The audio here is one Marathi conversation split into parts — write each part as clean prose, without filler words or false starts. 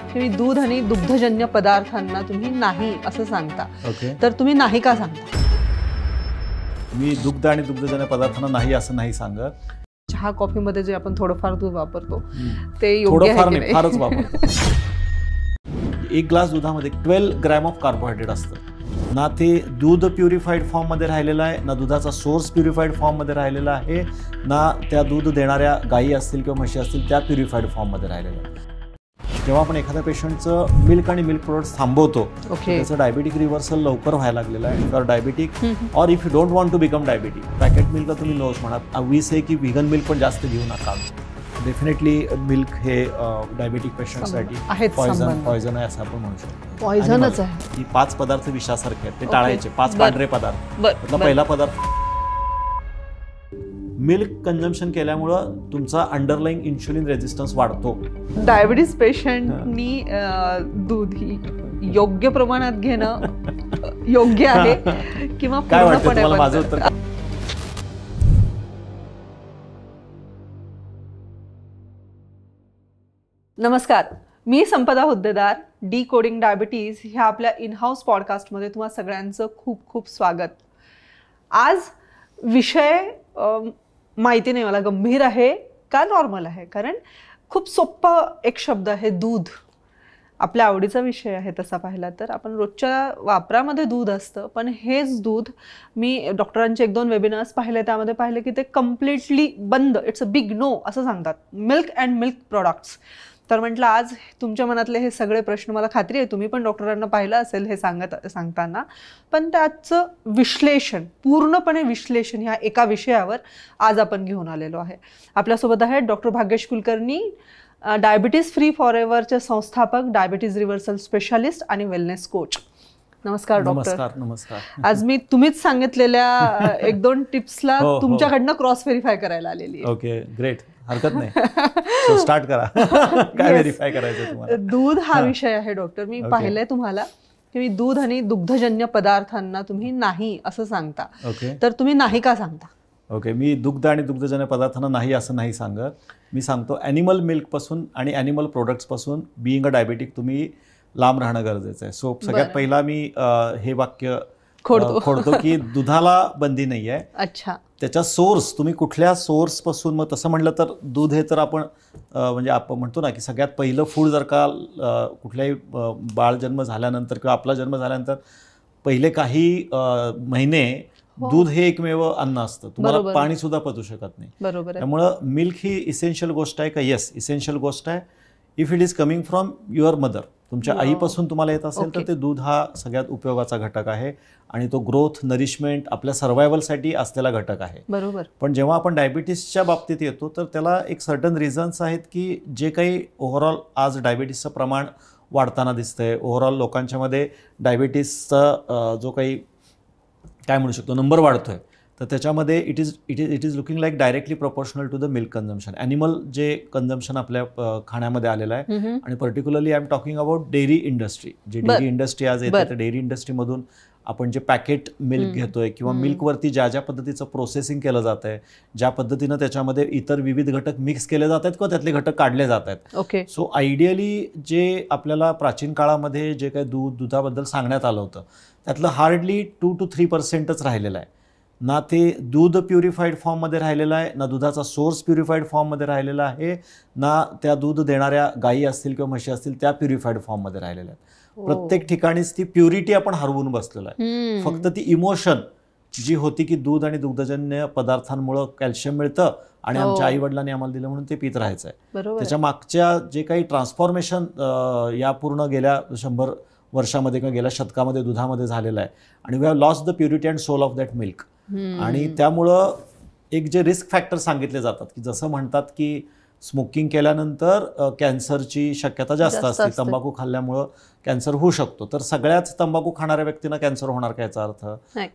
की मी दूध आणि दुग्धजन्य पदार्थांना तुम्ही नाही असं सांगता, तर तुम्ही नाही का सांगता? मी दुग्ध आणि दुग्धजन्य पदार्थांना नाही असं नाही सांगत. चहा कॉफी मध्ये जे आपण थोडंफार दूध वापरतो ते योग्य आहे की नाही? फारच वापरतो. 1 ग्लास दुधामध्ये 12 ग्रॅम ऑफ कार्बोहायड्रेट असतं. ना ते दूध प्युरिफाईड फॉर्ममध्ये राहिलेलं आहे, ना दुधाचा सोर्स प्युरिफाईड फॉर्ममध्ये राहिलेला आहे, ना त्या दूध देणाऱ्या गायी असतील किंवा म्हशी असतील त्या प्युरिफाईड फॉर्ममध्ये राहिलेल्या आहे. जेव्हा आपण एखाद्या पेशंटचं मिल्क आणि मिल्क प्रोडक्ट्स थांबवतो, त्याचं डायबेटिक रिव्हर्सल लवकर व्हायला लागलेलं आहे. For diabetic or if you don't want to become diabetic, packet मिल्कला तुम्ही नोच म्हणा. वी से की व्हिगन मिल्क पण जास्त घेऊ नका. डेफिनेटली मिल्क हे डायबेटिक पेशंटसाठी पॉयझन आहे असं आपण म्हणू शकतो. पॉयझनच आहे. ही 5 पदार्थ विषासारखे आहेत, ते टाळायचे. 5 पांढरे पदार्थ. पहिला पदार्थ, मिल्क कन्झम्पशन केल्यामुळं तुमचा अंडरलाईंग इन्शुलिन रेझिस्टन्स वाढतो. डायबिटीस पेशंटनी दूध ही योग्य प्रमाणात घेणं योग्य आहे किंवा काय वाटतं तुम्हाला माझं उत्तर? नमस्कार, मी संपदा हुद्देदार. डी कोडिंग डायबिटीज ह्या आपल्या इनहाऊस पॉडकास्टमध्ये तुम्हा सगळ्यांचं खूप खूप स्वागत. आज विषय माहिती नाही मला गंभीर आहे का नॉर्मल आहे, कारण खूप सोप्पा एक शब्द आहे दूध. आपल्या आवडीचा विषय आहे तसा पाहिला तर. आपण रोजच्या वापरामध्ये दूध असतं, पण हेच दूध मी डॉक्टरांचे 1-2 वेबिनार्स पाहिले, त्यामध्ये पाहिले की ते कम्प्लिटली बंद, इट्स अ बिग नो असं सांगतात, मिल्क अँड मिल्क प्रोडक्ट्स. तर म्हटलं आज तुमच्या मनातले हे सगळे प्रश्न, मला खात्री आहे तुम्ही पण डॉक्टरांना पाहिलं असेल हे सांगताना, पण त्याचं विश्लेषण, पूर्णपणे विश्लेषण ह्या एका विषयावर आज आपण घेऊन आलेलो आहे. आपल्यासोबत आहेत doctor Bhagyesh Kulkarni, diabetes free फॉरएव्हरचे संस्थापक, डायबिटीज रिव्हर्सल स्पेशालिस्ट आणि वेलनेस कोच. नमस्कार डॉक्टर. नमस्कार. आज मी तुम्हीच सांगितलेल्या 1-2 टिप्सला तुमच्याकडनं क्रॉस व्हेरीफाय करायला आलेली आहे. ओके, ग्रेट, हरकत नाही. सो स्टार्ट करा. काय व्हेरीफाय करायचं तुम्हाला? दूध हा विषय आहे डॉक्टर. मी पाहिलंय तुम्हाला की मी दूध आणि दुग्धजन्य पदार्थांना तुम्ही नाही असं सांगता, तर तुम्ही नाही का सांगता? ओके, मी दुग्ध आणि दुग्धजन्य पदार्थांना नाही असं नाही सांगत. मी सांगतो ॲनिमल मिल्कपासून आणि ॲनिमल प्रोडक्ट्सपासून बिईंग अ डायबेटिक तुम्ही लांब राहणं गरजेचं आहे. सो सगळ्यात पहिला मी हे वाक्य खोडतो की दुधाला बंदी नाही आहे. अच्छा. त्याच्या सोर्स, तुम्ही कुठल्या सोर्सपासून, मग तसं म्हटलं तर दूध हे तर आपण म्हणजे आपण म्हणतो ना की सगळ्यात पहिलं फूड जर का कुठल्याही बाळ जन्म झाल्यानंतर किंवा आपला जन्म झाल्यानंतर पहिले काही महिने दूध हे एकमेव अन्न असतं. तुम्हाला पाणी सुद्धा पचू शकत नाही. बरोबर. त्यामुळं मिल्क ही इसेन्शियल गोष्ट आहे का? येस, इसेन्शियल गोष्ट आहे. If it is coming from your mother, तुमच्या आईपासून तुम्हाला येत असेल तर ते दूध हा सगळ्यात उपयोगाचा घटक आहे आणि तो ग्रोथ, नरिशमेंट, आपल्या सर्व्हायवलसाठी असलेला घटक आहे. बरोबर. पण जेव्हा आपण डायबिटीसच्या बाबतीत येतो तर त्याला एक सर्टन रिझन्स आहेत की जे काही ओव्हरऑल आज डायबिटीसचं प्रमाण वाढताना दिसतंय, ओव्हरऑल लोकांच्यामध्ये डायबिटीसचा जो काही काय म्हणू शकतो नंबर वाढतोय, तर त्याच्यामध्ये it is looking like directly proportional to the milk consumption. Animal जे कन्झम्पशन आपल्या खाण्यामध्ये आलेलं आहे, आणि particularly I am talking about dairy industry. जी डेअरी इंडस्ट्री आज येते, तर डेअरी इंडस्ट्रीमधून आपण जे पॅकेट मिल्क घेतोय किंवा मिल्कवरती ज्या पद्धतीचं प्रोसेसिंग केलं जात आहे, ज्या पद्धतीनं त्याच्यामध्ये इतर विविध घटक मिक्स केले जात आहेत किंवा त्यातले घटक काढले जात आहेत. सो आयडियली जे आपल्याला प्राचीन काळामध्ये जे काही दुधाबद्दल सांगण्यात आलं होतं त्यातलं हार्डली 2 to 3% राहिलेलं आहे. ना ते दूध प्युरिफाईड फॉर्ममध्ये राहिलेलं आहे, ना दुधाचा सोर्स प्युरिफाईड फॉर्ममध्ये राहिलेला आहे, ना त्या दूध देणाऱ्या गायी असतील किंवा म्हशी असतील त्या प्युरिफाईड फॉर्ममध्ये राहिलेल्या आहेत. प्रत्येक ठिकाणीच ती प्युरिटी आपण हरवून बसलेलो आहे. फक्त ती इमोशन जी होती की दूध आणि दुग्धजन्य पदार्थांमुळे कॅल्शियम मिळतं आणि आमच्या आई वडिलांनी आम्हाला दिलं म्हणून ते पीत राहायचं आहे. त्याच्या मागच्या जे काही ट्रान्सफॉर्मेशन या पूर्ण गेल्या 100 वर्षामध्ये किंवा गेल्या शतकामध्ये दुधामध्ये झालेलं आहे, आणि we have lost the purity and soul of that milk. आणि त्यामुळं एक जे रिस्क फॅक्टर सांगितले जातात की जसं म्हणतात की स्मोकिंग केल्यानंतर कॅन्सरची शक्यता जास्त असते, तंबाखू खाल्ल्यामुळं कॅन्सर होऊ शकतो. तर सगळ्याच तंबाखू खाणाऱ्या व्यक्तींना कॅन्सर होणार का याचा अर्थ?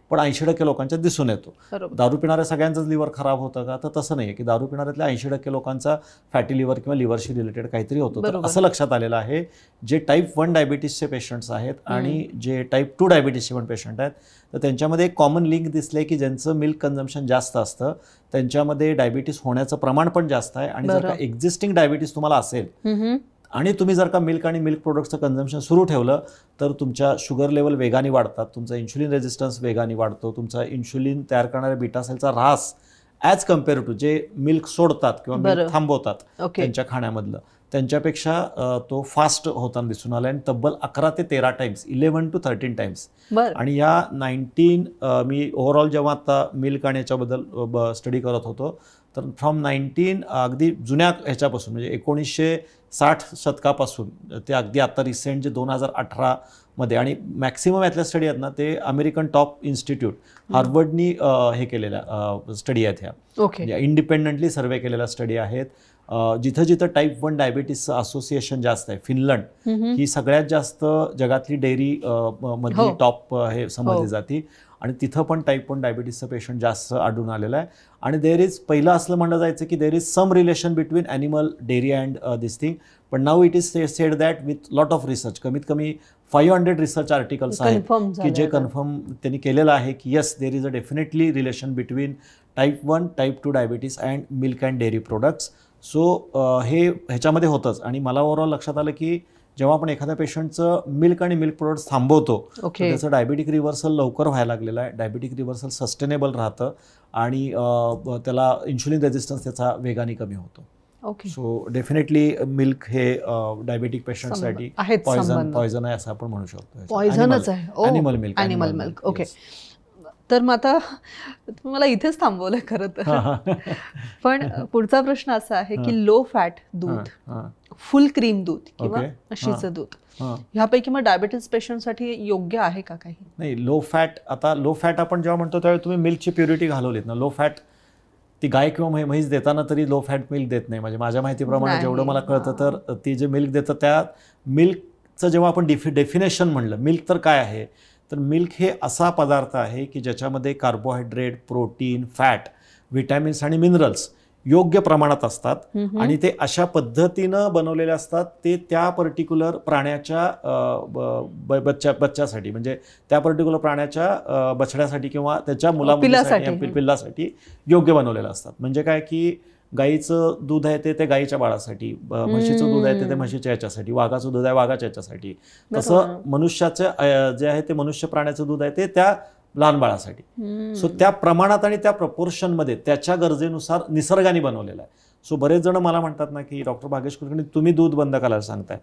पण 80% लोकांच्यात दिसून येतो. दारू पिणाऱ्या सगळ्यांचंच लिव्हर खराब होतं का? तर तसं नाही आहे की दारू पिणाऱ्यातल्या 80% लोकांचा फॅटी लिव्हर किंवा लिव्हरशी रिलेटेड काहीतरी होतं. तर असं लक्षात आलेलं आहे जे टाईप 1 डायबिटीसचे पेशंट्स आहेत आणि जे टाईप 2 डायबिटीसचे पण पेशंट आहेत, तर त्यांच्यामध्ये एक कॉमन लिंक दिसले की ज्यांचं मिल्क कन्झम्पशन जास्त असतं त्यांच्यामध्ये डायबिटीस होण्याचं प्रमाण पण जास्त आहे. आणि जर का एक्झिस्टिंग डायबिटीस तुम्हाला असेल आणि तुम्ही जर का मिल्क आणि मिल्क प्रोडक्ट्सचं कन्झम्पशन सुरू ठेवलं तर तुमच्या शुगर लेवल वेगाने वाढतात, तुमचा इन्शुलिन रेजिस्टन्स वेगाने वाढतो, तुमचा इन्शुलिन तयार करणाऱ्या बीटा सेलचा ऱ्हास ॲज कम्पेअर टू जे मिल्क सोडतात किंवा मिल्क थांबवतात त्यांच्या खाण्यामधलं त्यांच्यापेक्षा तो फास्ट होताना दिसून आला आणि तब्बल 11 ते 13 टाइम्स 11 to 13 टाइम्स. आणि या 19 मी ओव्हरऑल जेव्हा आता मिल्क आणि याच्याबद्दल स्टडी करत होतो तर फ्रॉम 19 अगदी जुन्या ह्याच्यापासून म्हणजे 1960 शतकापासून ते अगदी आता रिसेंट जे 2018 आणि मॅक्सिमम यातल्या स्टडी आहेत ना ते अमेरिकन टॉप इन्स्टिट्यूट हार्वर्डनी हे केलेल्या स्टडी आहेत ह्या इंडिपेंडंटली सर्वे केलेल्या स्टडी आहेत. जिथं जिथं टाईप 1 डायबिटीसचं असोसिएशन जास्त आहे, फिनलंड ही सगळ्यात जास्त जगातली डेअरी मधली टॉप हे समजली जाते आणि तिथं पण टाईप 1 डायबिटीसचं पेशंट जास्त आढळून आलेलं आहे. आणि देर इज पहिलं असलं म्हणलं जायचं की there is some relation between animal dairy and this thing, पण now it is said that with lot of research, कमीत कमी 500 रिसर्च आर्टिकल्स आहेत की जे कन्फर्म त्यांनी केलेलं आहे की yes there is a definitely relation between type 1 type 2 diabetes and milk and dairy products. So हे ह्याच्यामध्ये होतंच. आणि मला ओव्हरऑल लक्षात आलं की जेव्हा आपण एखाद्या पेशंटचं मिल्क आणि मिल्क प्रोडक्ट्स थांबवतो त्याचं डायबिटिक रिव्हर्सल लवकर व्हायला लागलेलं आहे, डायबिटिक रिव्हर्सल सस्टेनेबल राहतं आणि त्याला इन्शुलिन रेजिस्टन्स त्याचा वेगाने कमी होतो. सो डेफिनेटली मिल्क हे डायबिटिक पेशंटसाठी पॉयझन आहे असं आपण म्हणू शकतो. पॉयझनच आहे ॲनिमल मिल्क. ओके. तर मग आता मला इथेच थांबवलंय खरं तर. पण पुढचा प्रश्न असा आहे की लो फॅट दूध, फुल क्रीम दूध किंवा म्हशीचं दूध ह्यापैकी मग डायबिटीस पेशंटसाठी योग्य आहे का काही? नाही, लो फॅट, आता लो फॅट आपण जेव्हा म्हणतो त्यावेळी तुम्ही मिल्कची प्युरिटी घालवलीत ना. लो फॅट ती गाय किंवा म्हैस देताना तरी लो फॅट मिल्क देत नाही, म्हणजे माझ्या माहितीप्रमाणे जेवढं मला कळतं तर ती जे मिल्क देतं त्या मिल्कचं जेव्हा आपण डेफिनेशन म्हणलं मिल्क तर काय आहे तर मिल्क हे असा पदार्थ आहे की ज्याच्यामध्ये कार्बोहायड्रेट, प्रोटीन, फॅट, विटॅमिन्स आणि मिनरल्स योग्य प्रमाणात असतात आणि ते अशा पद्धतीनं बनवलेले असतात ते त्या पर्टिक्युलर प्राण्याच्या बच्च्यासाठी म्हणजे त्या पर्टिक्युलर प्राण्याच्या बछड्यासाठी किंवा त्याच्या मुलामुलीसाठी पिल्लासाठी योग्य बनवलेलं असतात. म्हणजे काय की गाईचं दूध आहे ते गाईच्या बाळासाठी, म्हशीचं दूध आहे ते म्हशीच्या याच्यासाठी, वाघाचं दूध आहे वाघाच्या याच्यासाठी, तसं मनुष्याचं जे आहे ते मनुष्य प्राण्याचं दूध आहे ते त्या लहान बाळासाठी. सो त्या प्रमाणात आणि त्या प्रपोर्शनमध्ये त्याच्या गरजेनुसार निसर्गाने बनवलेला आहे. सो बरेच जण मला म्हणतात ना की डॉक्टर भागेश कुलकर्णी तुम्ही दूध बंद करायला सांगताय,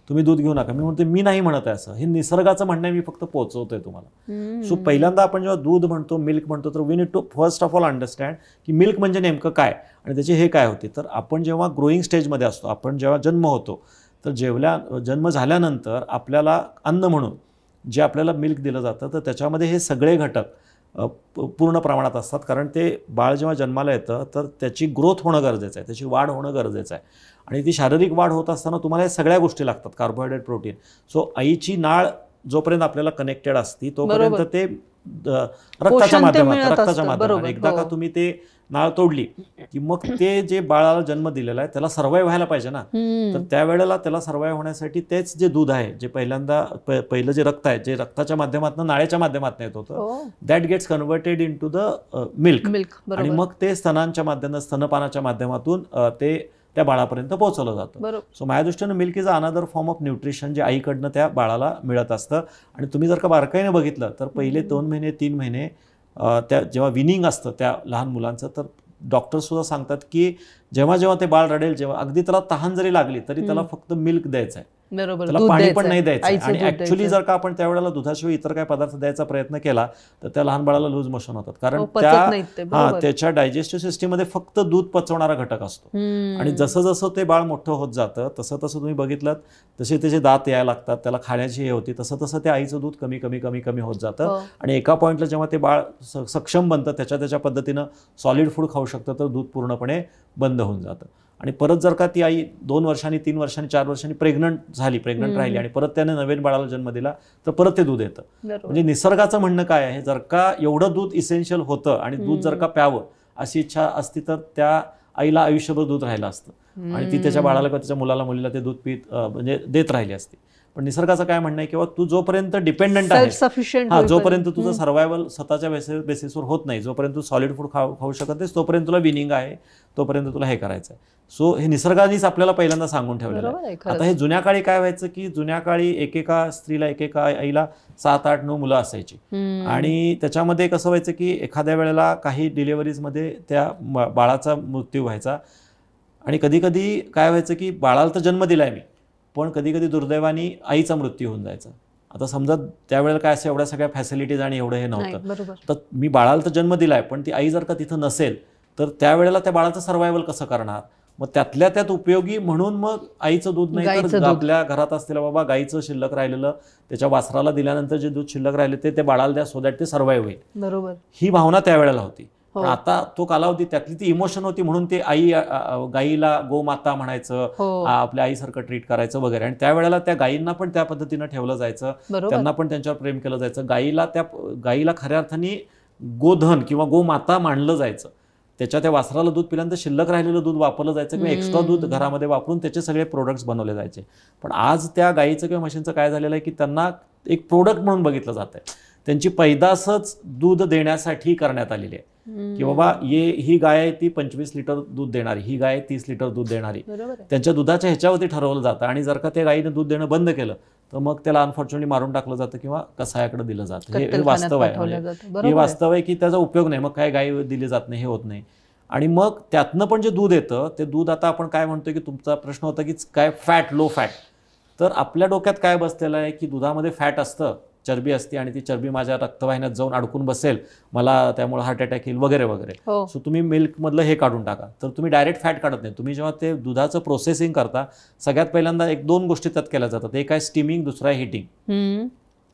तुम्ही दूध घेऊ नका. मी म्हणते मी नाही म्हणत आहे असं, हे निसर्गाचं म्हणणं मी फक्त पोहोचवतोय तुम्हाला. सो पहिल्यांदा आपण जेव्हा दूध म्हणतो, मिल्क म्हणतो तर we need to first of all understand की मिल्क म्हणजे नेमकं काय आणि त्याचे हे काय होते. तर आपण जेव्हा ग्रोईंग स्टेजमध्ये असतो, आपण जेव्हा जन्म होतो तर जन्म झाल्यानंतर आपल्याला अन्न म्हणून जे आपल्याला मिल्क दिलं जातं तर त्याच्यामध्ये हे सगळे घटक पूर्ण प्रमाणात असतात. कारण ते बाळ जेव्हा जन्माला येतं तर त्याची ग्रोथ होणं गरजेचं आहे, त्याची वाढ होणं गरजेचं आहे आणि ती शारीरिक वाढ होत असताना तुम्हाला हे सगळ्या गोष्टी लागतात, कार्बोहायड्रेट, प्रोटीन. सो आईची नाळ जोपर्यंत आपल्याला कनेक्टेड असती तोपर्यंत ते रक्ताच्या माध्यमात एकदा का तुम्ही ते नाळ तोडली की मग ते जे बाळाला जन्म दिलेला आहे त्याला सर्वाईव्ह व्हायला पाहिजे ना. तर त्यावेळेला त्याला सर्वाईव्ह होण्यासाठी तेच जे दूध आहे जे पहिलं जे रक्त आहे जे रक्ताच्या माध्यमातून नाळेच्या माध्यमातून येत होतं that gets converted into the milk आणि मग ते स्तनपानाच्या माध्यमातून ते त्या बाळापर्यंत पोहोचवलं जातं. सो माझ्या दृष्टीनं milk is another form of nutrition जे आईकडनं त्या बाळाला मिळत असतं. आणि तुम्ही जर का बारकाईने बघितलं तर पहिले 2 महिने 3 महिने त्या जेव्हा विनिंग असतं त्या लहान मुलांचं तर डॉक्टरसुद्धा सांगतात की जेव्हा जेव्हा ते बाळ रडेल, जेव्हा अगदी त्याला तहान जरी लागली तरी त्याला फक्त मिल्क द्यायचं आहे, त्याला पाणी पण नाही द्यायचं. आणि ऍक्च्युली जर का आपण त्यावेळेला दुधाशिवाय इतर काय पदार्थ द्यायचा प्रयत्न केला तर त्या लहान बाळाला लूज मोशन होतात, कारण त्याच्या डायजेस्टिव्ह सिस्टीममध्ये फक्त दूध पचवणारा घटक असतो. आणि जसं जसं ते बाळ मोठं होत जातं तसं तसं तुम्ही बघितलं तसे त्याचे दात यायला लागतात, त्याला खाण्याची हे होती, तसं तसं त्या आईचं दूध कमी कमी कमी कमी होत जातं. आणि एका पॉईंटला जेव्हा ते बाळ सक्षम बनतं त्याच्या पद्धतीनं सॉलिड फूड खाऊ शकतं तर दूध पूर्णपणे बंद होऊन जातं. आणि परत जर का ती आई 2 वर्षांनी 3 वर्षांनी 4 वर्षांनी प्रेग्नंट राहिली आणि परत त्याने नवीन बाळाला जन्म दिला तर परत ते दूध येतं. म्हणजे निसर्गाचं म्हणणं काय आहे, जर का एवढं दूध इसेन्शियल होतं आणि दूध जर का प्यावं अशी इच्छा असती तर त्या आईला आयुष्यभर दूध राहिलं असतं आणि ती त्याच्या बाळाला किंवा त्याच्या मुलीला ते दूध म्हणजे देत राहिली असती. पण निसर्गाचं काय म्हणणं आहे किंवा तू जोपर्यंत डिपेंडंट आहे, सफिशियंट जोपर्यंत तुझं सर्व्हायवल स्वतःच्या बेसिसवर होत नाही, जोपर्यंत तू सॉलिड फूड खाऊ शकत नाहीस, तोपर्यंत तुला विनिंग आहे, तोपर्यंत तुला हे करायचं आहे. सो हे निसर्गानेच आपल्याला पहिल्यांदा सांगून ठेवलेलं आहे. आता हे जुन्या काळी काय व्हायचं की जुन्या काळी एकेका स्त्रीला एकेका आईला 7, 8, 9 मुलं असायची आणि त्याच्यामध्ये कसं व्हायचं की एखाद्या वेळेला काही डिलिव्हरीजमध्ये त्या बाळाचा मृत्यू व्हायचा आणि कधी कधी काय व्हायचं की बाळाला तर जन्म दिलाय मी, पण कधी कधी दुर्दैवाने आईचा मृत्यू होऊन जायचा. आता समजा त्यावेळेला काय असं एवढ्या सगळ्या फॅसिलिटीज आणि एवढं हे नव्हतं, तर मी बाळाला तर जन्म दिलाय पण ती आई जर का तिथं नसेल तर त्यावेळेला त्या बाळाचं सर्व्हायवल कसं करणार. मग त्यातल्या त्यात उपयोगी म्हणून मग आईचं दूध नाही तर आपल्या घरात असलेलं बाबा गाईचं शिल्लक राहिलेलं त्याच्या वासराला दिल्यानंतर जे दूध शिल्लक राहिले ते बाळाला द्या सो दॅट ते सर्व्हाइव्ह होईल. बरोबर, ही भावना त्यावेळेला होती. पण आता तो कालावधी त्यातली ती इमोशन होती म्हणून ते गाईला गोमाता म्हणायचं, आपल्या आईसारखं ट्रीट करायचं वगैरे. आणि त्यावेळेला त्या गायींना पण त्या पद्धतीनं ठेवलं जायचं, त्यांना पण त्यांच्यावर प्रेम केलं जायचं. गाईला खऱ्या अर्थाने गोधन किंवा गोमाता मानलं जायचं. त्याच्या त्या वासराला दूध पिल्यानंतर शिल्लक राहिलेलं दूध वापरलं जायचं किंवा एक्स्ट्रा दूध घरामध्ये वापरून त्याचे सगळे प्रोडक्ट्स बनवले जायचे. पण आज त्या गाईचं किंवा म्हशींचं काय झालेलं आहे की त्यांना एक प्रोडक्ट म्हणून बघितलं जात आहे. त्यांची पैदासच दूध देण्यासाठी करण्यात आलेली आहे की बाबा ही गाय आहे ती 25 लिटर दूध देणारी, ही गाय 30 लिटर दूध देणारी. त्यांच्या दुधाच्या ह्याच्यावरती ठरवलं जातं आणि जर का त्या गायीने दूध देणं बंद केलं तर मग त्याला अनफॉर्च्युनेटली मारून टाकलं जातं किंवा कसायाकडे दिलं जातं. हे वास्तव आहे, हे वास्तव आहे की त्याचा उपयोग नाही, मग काय गाय दिली जात नाही, हे होत नाही. आणि मग त्यातनं पण जे दूध येतं ते दूध आता आपण काय म्हणतोय की तुमचा प्रश्न होता की काय फॅट, लो फॅट. तर आपल्या डोक्यात काय बसलेलं आहे की दुधामध्ये फॅट असतं, चरबी असते आणि ती चरबी माझ्या रक्तवाहिन्यात जाऊन अडकून बसेल, मला त्यामुळे हार्ट अटॅक येईल वगैरे वगैरे. सो तुम्ही मिल्कमधलं हे काढून टाका. तर तुम्ही डायरेक्ट फॅट काढत नाही. तुम्ही जेव्हा ते दुधाचं प्रोसेसिंग करता सगळ्यात पहिल्यांदा 1-2 गोष्टी त्यात केल्या जातात. एक आहे स्टीमिंग, दुसरं आहे हिटिंग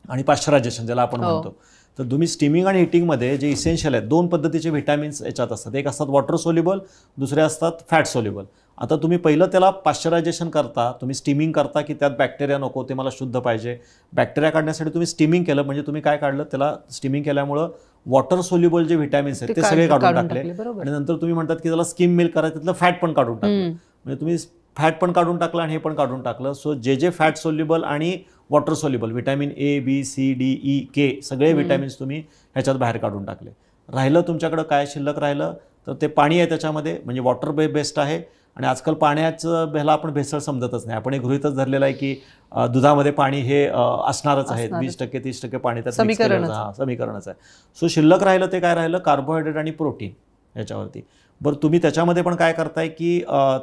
आणि पाश्चरायझेशन ज्याला आपण म्हणतो. तर तुम्ही स्टीमिंग आणि हिटिंगमध्ये जे इसेन्शियल आहेत 2 पद्धतीचे व्हिटॅमिन्स याच्यात असतात. एक असतात वॉटर सोल्युबल, दुसरे असतात फॅट सोल्युबल. आता तुम्ही पहिलं त्याला पाश्चरायझेशन करता, तुम्ही स्टीमिंग करता की त्यात बॅक्टेरिया नको, ते मला शुद्ध पाहिजे. बॅक्टेरिया काढण्यासाठी तुम्ही स्टीमिंग केलं म्हणजे तुम्ही काय काढलं, त्याला स्टीमिंग केल्यामुळं वॉटर सोल्युबल जे व्हिटॅमिन्स आहेत ते सगळे काढून टाकले. आणि नंतर तुम्ही म्हणतात की त्याला स्किम मिल्क करायचं, त्यातलं फॅट पण काढून टाकलं. म्हणजे तुम्ही फॅट पण काढून टाकलं आणि हे पण काढून टाकलं. सो जे फॅट सोल्युबल आणि water soluble vitamin A, B, C, D, E, K सगळे व्हिटॅमिन्स तुम्ही ह्याच्यात बाहेर काढून टाकले. राहिलं तुमच्याकडं काय शिल्लक राहिलं तर ते पाणी आहे त्याच्यामध्ये, म्हणजे वॉटर बेस्ड आहे. आणि आजकाल पाण्याचं ह्याला आपण भेसळ समजतच नाही. आपण एक गृहीतच धरलेलं आहे की दुधामध्ये पाणी हे असणारच आहे, 20% 30% पाणी त्यात समीकरणच आहे. सो शिल्लक राहिलं ते काय राहिलं, कार्बोहायड्रेट आणि प्रोटीन ह्याच्यावरती. बरं तुम्ही त्याच्यामध्ये पण काय करताय की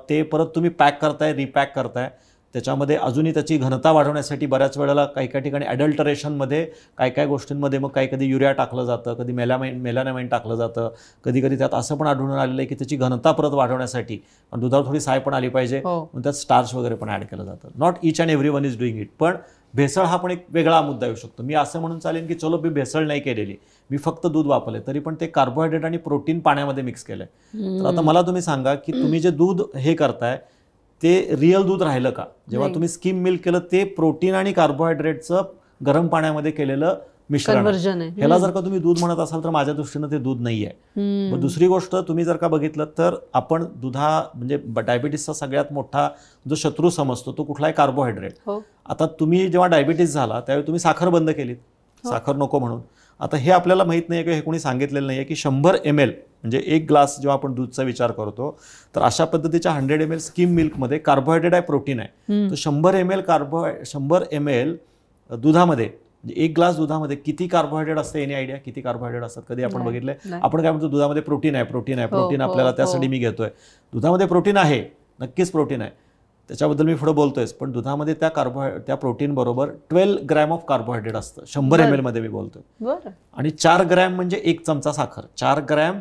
ते परत तुम्ही पॅक करताय, रिपॅक करताय. त्याच्यामध्ये अजूनही त्याची घनता वाढवण्यासाठी बऱ्याच वेळेला काही ठिकाणी ॲडल्टरेशनमध्ये काय गोष्टींमध्ये मग कधी युरिया टाकलं जातं, कधी मेलानामाइन टाकलं जातं. कधी त्यात असं पण आढळून आलेलं आहे की त्याची घनता परत वाढवण्यासाठी दुधावर थोडी साय पण आली पाहिजे म्हणून त्यात स्टार्च वगैरे पण ॲड केलं जातं. Not each and every one is doing it. पण भेसळ हा पण एक वेगळा मुद्दा येऊ शकतो. मी असं म्हणून चालेन की चलो मी भेसळ नाही केलेली, मी फक्त दूध वापरले, तरी पण ते कार्बोहायड्रेट आणि प्रोटीन पाण्यामध्ये मिक्स केलंय. तर आता मला तुम्ही सांगा की तुम्ही जे दूध हे करताय ते रिअल दूध राहिलं का? जेव्हा तुम्ही स्किम मिल्क केलं ते प्रोटीन आणि कार्बोहायड्रेटचं गरम पाण्यामध्ये केलेलं मिश्रण आहे. ह्याला जर का तुम्ही दूध म्हणत असाल तर माझ्या दृष्टीनं ते दूध नाहीये. मग दुसरी गोष्ट तुम्ही जर का बघितलं तर आपण म्हणजे डायबिटीसचा सगळ्यात मोठा जो शत्रू समजतो तो कुठला आहे, कार्बोहायड्रेट. आता तुम्ही जेव्हा डायबिटीस झाला त्यावेळी तुम्ही साखर बंद केलीत, साखर नको म्हणून. आता हे आपल्याला माहित नाही किंवा हे कोणी सांगितलेलं नाही की 100 ml म्हणजे 1 ग्लास जेव्हा आपण दूधचा विचार करतो तर अशा पद्धतीच्या 100 ml स्किम मिल्कमध्ये कार्बोहायड्रेट आहे, प्रोटीन आहे. तर 100 ml दुधामध्ये म्हणजे 1 ग्लास दुधामध्ये किती कार्बोहायड्रेट असतं, एनी आयडिया किती कार्बोहायड्रेट असतात? कधी आपण बघितलंय? आपण काय म्हणतो दुधामध्ये प्रोटीन आहे, प्रोटीन आपल्याला त्यासाठी मी घेतोय. दुधामध्ये प्रोटीन आहे, नक्कीच प्रोटीन आहे, त्याच्याबद्दल मी पुढे बोलतोयच. पण दुधामध्ये त्या प्रोटीन बरोबर 12 ग्रॅम ऑफ कार्बोहायड्रेट असतं 100 ml मध्ये मी बोलतोय. आणि 4 ग्रॅम म्हणजे 1 चमचा साखर. 4 ग्रॅम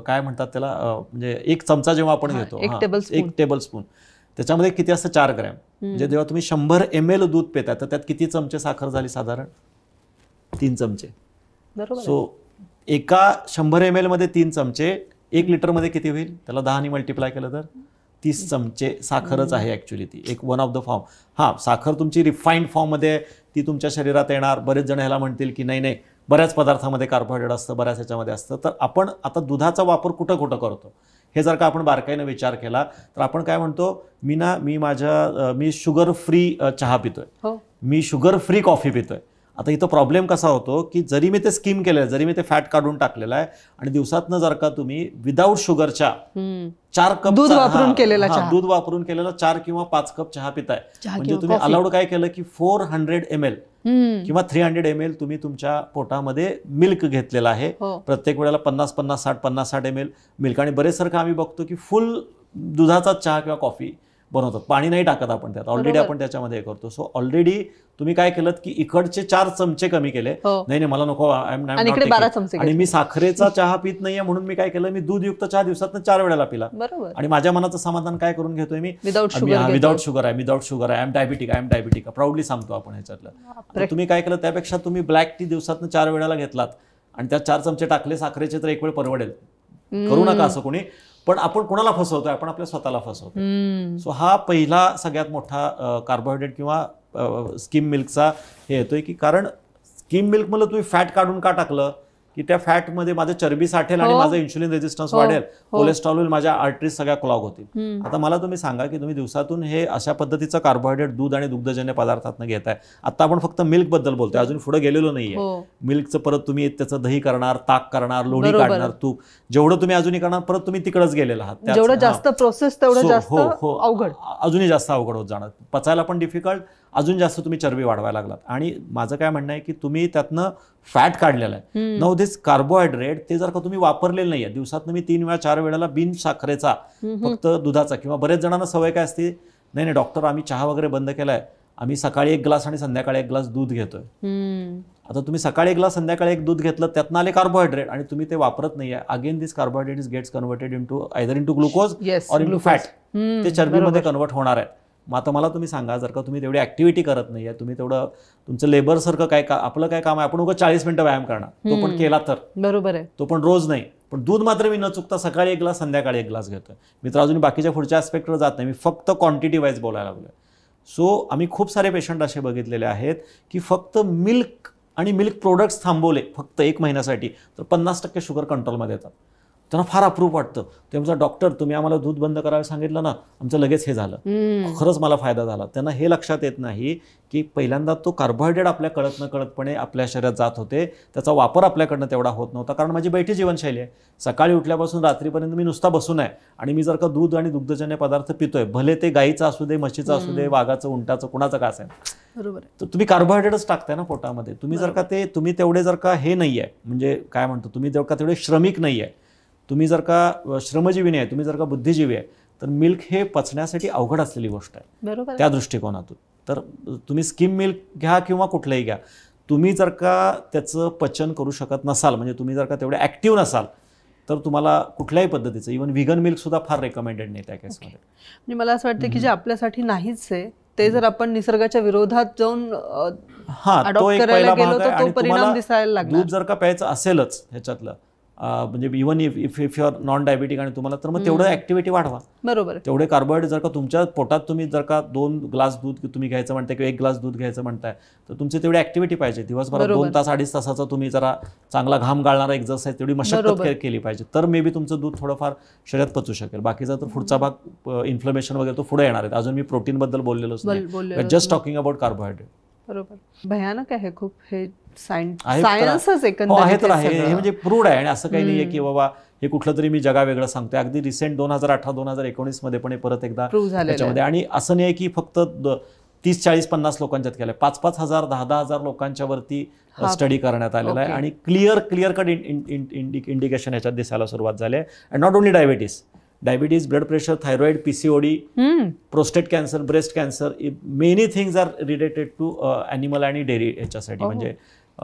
काय म्हणतात त्याला, म्हणजे 1 चमचा जेव्हा आपण घेतो 1 टेबलस्पून त्याच्यामध्ये किती असतं, 4 ग्रॅम. म्हणजे जेव्हा तुम्ही 100 ml दूध पिताय तर त्यात किती चमचे साखर झाली, साधारण 3 चमचे. सो एका 100 ml मध्ये 3 चमचे, 1 लिटरमध्ये किती होईल, त्याला 10 ने मल्टिप्लाय केलं तर 30 चमचे साखरच आहे ॲक्च्युली. ती एक वन ऑफ द फॉर्म. साखर तुमची रिफाईंड फॉर्ममध्ये ती तुमच्या शरीरात येणार. बरेच जण ह्याला म्हणतील की नाही बऱ्याच पदार्थामध्ये कार्बोहायड्रेट असतं, बऱ्याच ह्याच्यामध्ये असतं. तर आपण आता दुधाचा वापर कुठं करतो हे जर का आपण बारकाईनं विचार केला तर आपण काय म्हणतो, मी शुगर फ्री चहा पितोय, मी शुगर फ्री कॉफी पितोय. आता इथं प्रॉब्लेम कसा होतो की जरी मी ते स्कीम केलेलं, जरी मी ते फॅट काढून टाकलेलं आहे आणि दिवसातनं जर का तुम्ही विदाऊट शुगरच्या 4 कप दूध वापरून केलेला 4 किंवा 5 कप चहा पिताय, म्हणजे तुम्ही अलाउड काय केलं की 400 ml किंवा 300 ml तुम्ही तुमच्या पोटामध्ये मिल्क घेतलेला आहे. प्रत्येक वेळेला 50-60 ml मिल्क. आणि बरेच सारखं आम्ही बघतो की फुल दुधाचा चहा किंवा कॉफी बनवतात, पाणी नाही टाकत आपण त्यात, ऑलरेडी आपण त्याच्यामध्ये करतो. सो ऑलरेडी तुम्ही काय केलं की इकडचे 4 चमचे कमी केले, नाही मला नको, आणि मी साखरेचा चहा पित नाहीये म्हणून मी काय केलं, मी दूधयुक्त चहा दिवसात 4 वेळेला पिला. आणि माझ्या मनाचं समाधान काय करून घेतोय, मी विदाऊट शुगर आहे, आय एम डायबिटिक प्राऊडली सांगतो आपण ह्याच्यातलं. तुम्ही काय केलं, त्यापेक्षा तुम्ही ब्लॅक टी दिवसात 4 वेळेला घेतलात आणि त्यात 4 चमचे टाकले साखरेचे, तर एक वेळ परवडेल. करू नका असं कोणी, पण आपण कोणाला फसवतोय, आपण आपल्या स्वतःला फसवतोय. सो हा पहिला सगळ्यात मोठा कार्बोहायड्रेट किंवा स्किम मिल्कचा हे येतोय की, कारण स्किम मिल्क मध्ये तुम्ही फॅट काढून का टाकलं की त्या फॅटमध्ये माझं चरबी साठेल आणि माझं इन्शुलिन रेजिस्टन्स वाढेल, कोलेस्ट्रॉल होईल, माझ्या आर्टरीज सगळ्या क्लॉग होतील. आता मला तुम्ही सांगा की तुम्ही दिवसातून हे अशा पद्धतीचं कार्बोहायड्रेट दूध आणि दुग्धजन्य पदार्थातनं घेताय. आता आपण फक्त मिल्क बद्दल बोलतोय, अजून पुढे गेलेलो नाहीये. मिल्कचं परत तुम्ही त्याचं दही करणार, ताक करणार, लोणी काढणार, तूप, जेवढं तुम्ही अजूनही करणार परत तुम्ही तिकडेच गेलेला आहात. जेवढं जास्त प्रोसेस तेवढं जास्त अवघड, अजूनही जास्त अवघड होत जाणार, पचायला पण डिफिकल्ट, अजून जास्त तुम्ही चरबी वाढवायला लागलात. आणि माझं काय म्हणणं आहे की तुम्ही त्यातनं फॅट काढलेलं आहे. नाऊ दिस कार्बोहायड्रेट ते जर का तुम्ही वापरलेलं नाहीये, दिवसात मी 3 वेळा 4 वेळेला बिन साखरेचा फक्त दुधाचा, किंवा बरेच जणांना सवय काय असते, नाही डॉक्टर आम्ही चहा वगैरे बंद केलाय, आम्ही सकाळी 1 ग्लास आणि संध्याकाळी 1 ग्लास दूध घेतोय. आता तुम्ही सकाळी 1 ग्लास संध्याकाळी 1 दूध घेतलं, त्यातनं आले कार्बोहायड्रेट आणि तुम्ही ते वापरत नाहीये. Again this carbohydrate gets converted into glucose or into fat, ते चरबीमध्ये कन्व्हर्ट होणार आहे. मग आता मला तुम्ही सांगा, जर का तुम्ही तेवढी ऍक्टिव्हिटी करत नाहीये, तुम्ही तेवढं तुमचं लेबर सारखं काय आपलं काय काम आहे, आपण 40 मिनिटं व्यायाम करणार, तो पण केला तर बरोबर आहे, तो पण रोज नाही. पण दूध मात्र मी न चुकता सकाळी 1 ग्लास संध्याकाळी 1 ग्लास घेतोय. मी तर अजून बाकीच्या पुढच्या ऍस्पेक्टवर जात नाही, मी फक्त क्वांटिटी वाईज बोलायला लागलोय. सो आम्ही खूप सारे पेशंट असे बघितलेले आहेत की फक्त मिल्क आणि मिल्क प्रोडक्ट्स थांबवले फक्त 1 महिन्यासाठी, तर 50% शुगर कंट्रोलमध्ये येतात. त्यांना फार अप्रूप वाटतं. ते म्हणतात, डॉक्टर तुम्ही आम्हाला दूध बंद करायला सांगितलं ना, आमचं लगेच हे झालं, खरंच मला फायदा झाला. त्यांना हे लक्षात येत नाही की पहिल्यांदा तो कार्बोहायड्रेट आपल्या कळत न कळतपणे आपल्या शरीरात जात होते, त्याचा वापर आपल्याकडनं तेवढा होत नव्हता. कारण माझी बैठी जीवनशैली आहे, सकाळी उठल्यापासून रात्रीपर्यंत मी नुसता बसून आहे, आणि मी जर का दूध आणि दुग्धजन्य पदार्थ पितोय, भले ते गाईचं असू दे, म्हशीचं असू दे, वाघाचं, उंटाचं, कुणाचं का असेल, बरोबर, तर तुम्ही कार्बोहायड्रेटच टाकताय ना पोटामध्ये. तुम्ही जर का तुम्ही तेवढे जर का हे नाही आहे, म्हणजे काय म्हणतो, तुम्ही जर का तेवढे श्रमिक नाही आहे, तुम्ही जर का श्रमजीवी नाही आहे, तुम्ही जर का बुद्धिजीवी आहे, तर मिल्क हे पचण्यासाठी अवघड असलेली गोष्ट आहे. बरोबर, त्या दृष्टिकोनातून तर तुम्ही स्किम मिल्क घ्या किंवा कुठलंही घ्या, तुम्ही जर का त्याचं पचन करू शकत नसाल, म्हणजे तुम्ही जर का तेवढे ऍक्टिव्ह नसाल, तर तुम्हाला कुठल्याही पद्धतीचं इव्हन व्हिगन मिल्क सुद्धा फार रेकमेंडेड नाही त्या केसमध्ये. म्हणजे मला असं वाटतं की जे आपल्यासाठी नाहीच आहे ते जर आपण निसर्गाच्या विरोधात जाऊन तो एक पहिला भाग आहे. आणि तुम्हाला दूध जर का प्यायचं असेलच ह्याच्यातलं, म्हणजे even if you are non diabetic आणि तुम्हाला, तर मग तेवढं ऍक्टिव्हिटी वाढवा. बरोबर, तेवढे कार्बोहायड्रेट जर का तुमच्या पोटात तुम्ही जर का 2 ग्लास दूध तुम्ही घ्यायचं म्हणताय किंवा 1 ग्लास दूध घ्यायचं म्हणताय, तर तुमची तेवढी ऍक्टिव्हिटी पाहिजे. दिवसभरात 2 तास 2.5 तासाचा तुम्ही जरा चांगला घाम गाळणारा एक्झरसाइज, तेवढी मशक्कत केली पाहिजे, तर मे बी तुमचं दूध थोडंफार शरीरात पचू शकेल. बाकीचा तर पुढचा भाग इन्फ्लमेशन वगैरे तो पुढे येणार आहे. अजून मी प्रोटीन बद्दल बोललेलोच नाही, जस्ट टॉकिंग अबाउट कार्बोहायड्रेट. बरोबर, भयानक आहे खूप हे सायन्सच एकंदरीत आहे, हे म्हणजे प्रूव्ड आहे. आणि असं काही नाहीये की बाबा हे कुठलं तरी मी जगा वेगळं सांगतोय. अगदी रिसेंट 2018-2019 मध्ये पण परत एकदा त्याच्यामध्ये, आणि असं नाही की फक्त 30, 40, 50 लोकांच्यात केलंय, 5-5 हजार 10-10 लोकांच्या वरती स्टडी करण्यात आलेला आहे. आणि क्लिअर कट इंडिकेशन याच्यात दिसायला सुरुवात झाली आहे. And not only diabetes, blood pressure, thyroid, PCOD, prostate cancer, breast cancer, many things are related to animal आणि डेअरी ह्याच्यासाठी, म्हणजे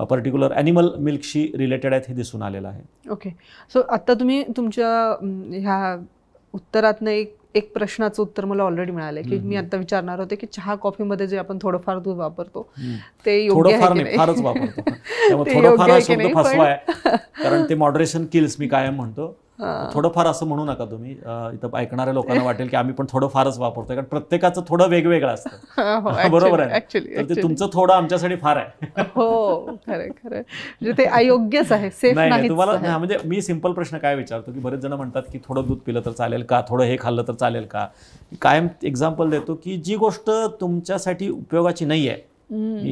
पर्टिक्युलर ॲनिमल मिल्कशी रिलेटेड आहेत, हे दिसून आलेलं आहे. ओके, सो आता तुम्ही तुमच्या ह्या उत्तरातनं एक प्रश्नाचं उत्तर मला ऑलरेडी मिळालंय की मी आता विचारणार होते की चहा कॉफीमध्ये जे आपण थोडंफार दूध वापरतो ते योग्य आहे की नाही? फारच वापरतो, त्यामुळे थोडंफार हा शब्द फसवा आहे, कारण ते मॉडरेशन किल्स मी कायम म्हणतो. थोडंफार असं म्हणू नका तुम्ही. इथं ऐकणाऱ्या लोकांना वाटेल की आम्ही पण थोडं फारच वापरतोय, कारण प्रत्येकाचं थोडं वेगवेगळं असतं. बरोबर आहे. तर ते तुमचं थोडं आमच्यासाठी फार आहे. हो, खरं खरं. म्हणजे ते अयोग्यच आहे, सेफ नाही. तुम्हाला म्हणजे मी सिंपल प्रश्न काय विचारतो की बरेच जण म्हणतात की थोडं दूध पिलं तर चालेल का, थोडं हे खाल्लं तर चालेल का. कायम एक्झाम्पल देतो की जी गोष्ट तुमच्यासाठी उपयोगाची नाही आहे,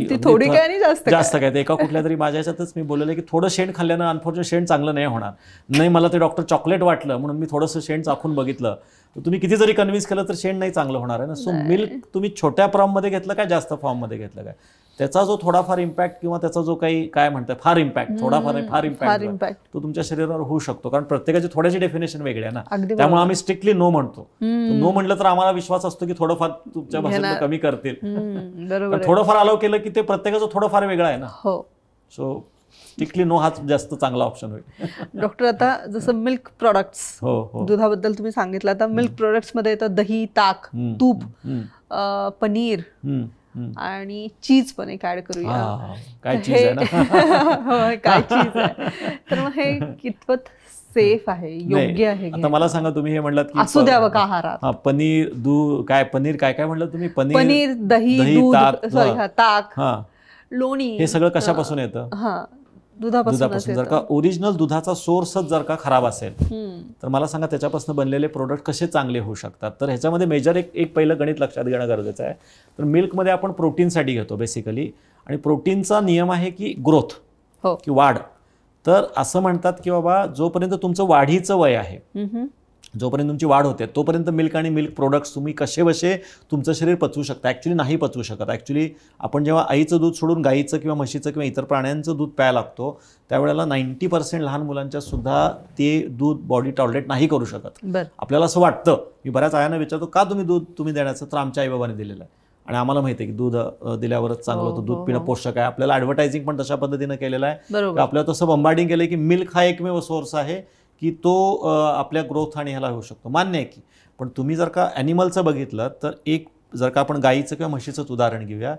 ती थोडी काय आणि जास्त काय. एका कुठल्या तरी माझ्या ह्याच्यातच मी बोललेलं की थोडं शेण खाल्ल्यानं अनफॉर्च्युनेट शेण चांगलं नाही होणार. नाही, मला ते डॉक्टर चॉकलेट वाटलं म्हणून मी थोडंसं शेण चाखून बघितलं. तर तुम्ही किती जरी कन्व्हिन्स केलं तर शेण नाही चांगलं होणार आहे ना. सो मिल्क तुम्ही छोट्या फॉर्ममध्ये घेतलं काय जास्त फॉर्ममध्ये घेतलं काय, त्याचा जो थोडाफार इम्पॅक्ट किंवा त्याचा जो काही काय म्हणतात फार इम्पॅक्ट, थोडाफार फार इम्पॅक्ट तो तुमच्या शरीरावर होऊ शकतो. कारण प्रत्येकाची थोड्याची डेफिनेशन वेगळी आहे ना. त्यामुळे आम्ही स्ट्रिक्टली नो म्हणतो. नो म्हटलं तर आम्हाला विश्वास असतो की थोडंफार तुमच्या भाषेत कमी करतील. थोडंफार अलाव केलं की ते प्रत्येकाचं थोडंफार वेगळं आहे ना. सो स्ट्रिक्टली नो हाच जास्त चांगला ऑप्शन होईल. डॉक्टर, आता जसं मिल्क प्रोडक्ट्स, दुधाबद्दल तुम्ही सांगितलं, आता मिल्क प्रोडक्ट्स मध्ये येतं दही, ताक, तूप, पनीर आणि चीज पण एक ऍड करूया. काय चीज आहे ना. काय चीज आहे. तर मग हे कितपत सेफ आहे, योग्य आहे? आता मला सांगा, तुम्ही हे म्हणलात की असू द्यावं का आहारात? पनीर, दूध, काय पनीर, काय काय म्हणलं तुम्ही? पनीर, दही, दूध, ताक, लोणी, हे सगळं कशापासून येतं? दुधापासून. जर का ओरिजिनल दुधाचा सोर्सच जर का खराब असेल तर मला सांगा त्याच्यापासून बनलेले प्रोडक्ट कसे चांगले होऊ शकतात. तर ह्याच्यामध्ये मेजर एक पहिलं गणित लक्षात घेणं गरजेचं आहे. तर मिल्कमध्ये आपण प्रोटीनसाठी घेतो बेसिकली, आणि प्रोटीनचा नियम आहे की ग्रोथ की वाढ. तर असं म्हणतात की बाबा जोपर्यंत तुमचं वाढीचं वय आहे, जोपर्यंत तुमची वाढ होते, तोपर्यंत मिल्क आणि मिल्क प्रोडक्ट्स तुम्ही कसे बसे तुमचं शरीर पचवू शकता. ॲक्च्युली नाही पचवू शकत. ॲक्च्युली आपण जेव्हा आईचं दूध सोडून गाईचं किंवा म्हशीचं किंवा इतर प्राण्यांचं दूध प्यायला लागतो त्यावेळेला 90% लहान मुलांच्या सुद्धा ते दूध बॉडी टॉलरेट नाही करू शकत. आपल्याला असं वाटतं. मी बऱ्याच आयांना विचारतो का तुम्ही देण्याचं, तर आमच्या आईबाबांनी दिलेलं आहे आणि आम्हाला माहिती आहे की दूध दिल्यावरच चांगलं होतं, दूध पिणं पोषक आहे. आपल्याला ॲडव्हर्टायझिंग पण तशा पद्धतीनं केलेलं आहे. आपल्याला तसं बंबार्डिंग केलं की मिल्क हा एकमेव सोर्स आहे की तो आपल्या ग्रोथ आणि ह्याला होऊ शकतो. मान्य आहे की. पण तुम्ही जर का ॲनिमलचं बघितलं तर जर का आपण गाईचं किंवा म्हशीचंच उदाहरण घेऊया,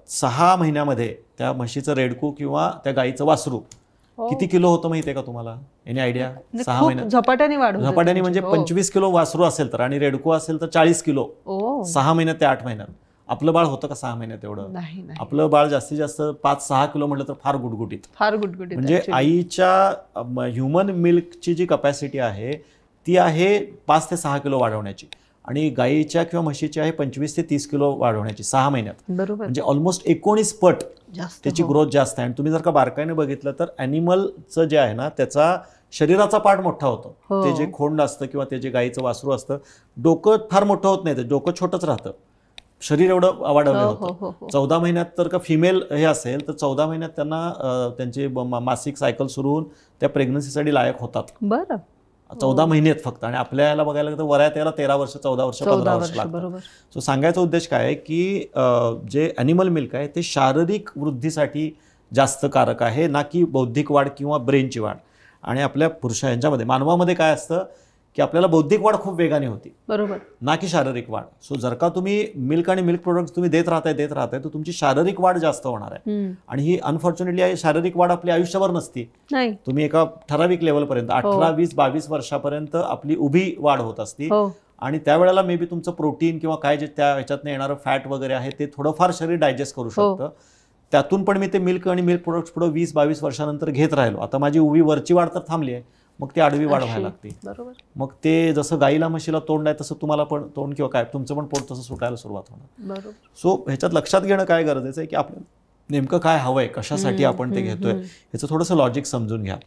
6 महिन्यामध्ये त्या म्हशीचं रेडकू किंवा त्या गाईचं वासरू किती किलो होतं माहिती आहे का तुम्हाला? Any idea? 6 महिन्यात झपाट्याने म्हणजे 25 किलो वासरू असेल तर, आणि रेडकू असेल तर 40 किलो 6 महिन्यात ते 8 महिन्यात. आपलं बाळ होतं का 6 महिन्यात एवढं? आपलं बाळ जास्तीत जास्त 5-6 किलो म्हटलं तर फार गुटगुटीत. म्हणजे आईच्या ह्युमन मिल्कची जी कपॅसिटी आहे ती आहे 5 ते 6 किलो वाढवण्याची, आणि गाईच्या किंवा म्हशीची आहे 25 ते 30 किलो वाढवण्याची 6 महिन्यात. म्हणजे ऑलमोस्ट 19 पट त्याची ग्रोथ जास्त आहे. आणि तुम्ही जर का बारकाईने बघितलं तर ॲनिमलचं जे आहे ना त्याचा शरीराचा पार्ट मोठा होतो. ते जे खोंड असतं किंवा ते जे गाईचं वासरू असतं, डोकं फार मोठं होत नाही, ते डोकं छोटंच राहतं, शरीर एवढं वाढवलं होतं. 14 महिन्यात तर का फिमेल हे असेल तर 14 महिन्यात त्यांना त्यांचे मासिक सायकल सुरू होऊन त्या प्रेग्नन्सीसाठी लायक होतात. 14 महिन्यात फक्त. आणि आपल्या याला बघायला गेलं तर वयात याला 13 वर्ष, 14 वर्ष, 15 वर्ष लागतात. सो सांगायचा उद्देश काय आहे की जे ॲनिमल मिल्क आहे ते शारीरिक वृद्धीसाठी जास्त कारक आहे, ना की बौद्धिक वाढ किंवा ब्रेनची वाढ. आणि आपल्या यांच्यामध्ये मानवामध्ये काय असतं की आपल्याला बौद्धिक वाढ खूप वेगाने होती, ना की शारीरिक वाढ. सो जर का तुम्ही मिल्क आणि मिल्क प्रोडक्ट्स तुम्ही देत राहताय तर तुमची शारीरिक वाढ जास्त होणार आहे. आणि ही अनफॉर्च्युनेटली शारीरिक वाढ आपली आयुष्यभर नसती. तुम्ही एका ठराविक लेवलपर्यंत 18, 20, 22 वर्षापर्यंत आपली उभी वाढ होत असती. आणि त्यावेळेला मे बी तुमचं प्रोटीन किंवा काय जे त्या ह्याच्यातनं येणारं फॅट वगैरे आहे ते थोडंफार शरीर डायजेस्ट करू शकतं. त्यातून पण मी ते मिल्क आणि मिल्क प्रोडक्ट्स पुढे 20-22 वर्षानंतर घेत राहिलो. आता माझी उभी वरची वाढ तर थांबली आहे, मग ती आडवी वाढ व्हायला लागते. मग ते जसं गाईला म्हशीला तोंड आहे तसं तुम्हाला पण तोंड किंवा काय तुमचं पण पोट तसं सुटायला सुरुवात होणार. सो ह्याच्यात लक्षात घेणं काय गरजेचं आहे की आपल्याला नेमकं काय हवंय, कशासाठी आपण ते घेतोय ह्याचं थोडंसं लॉजिक समजून घ्या.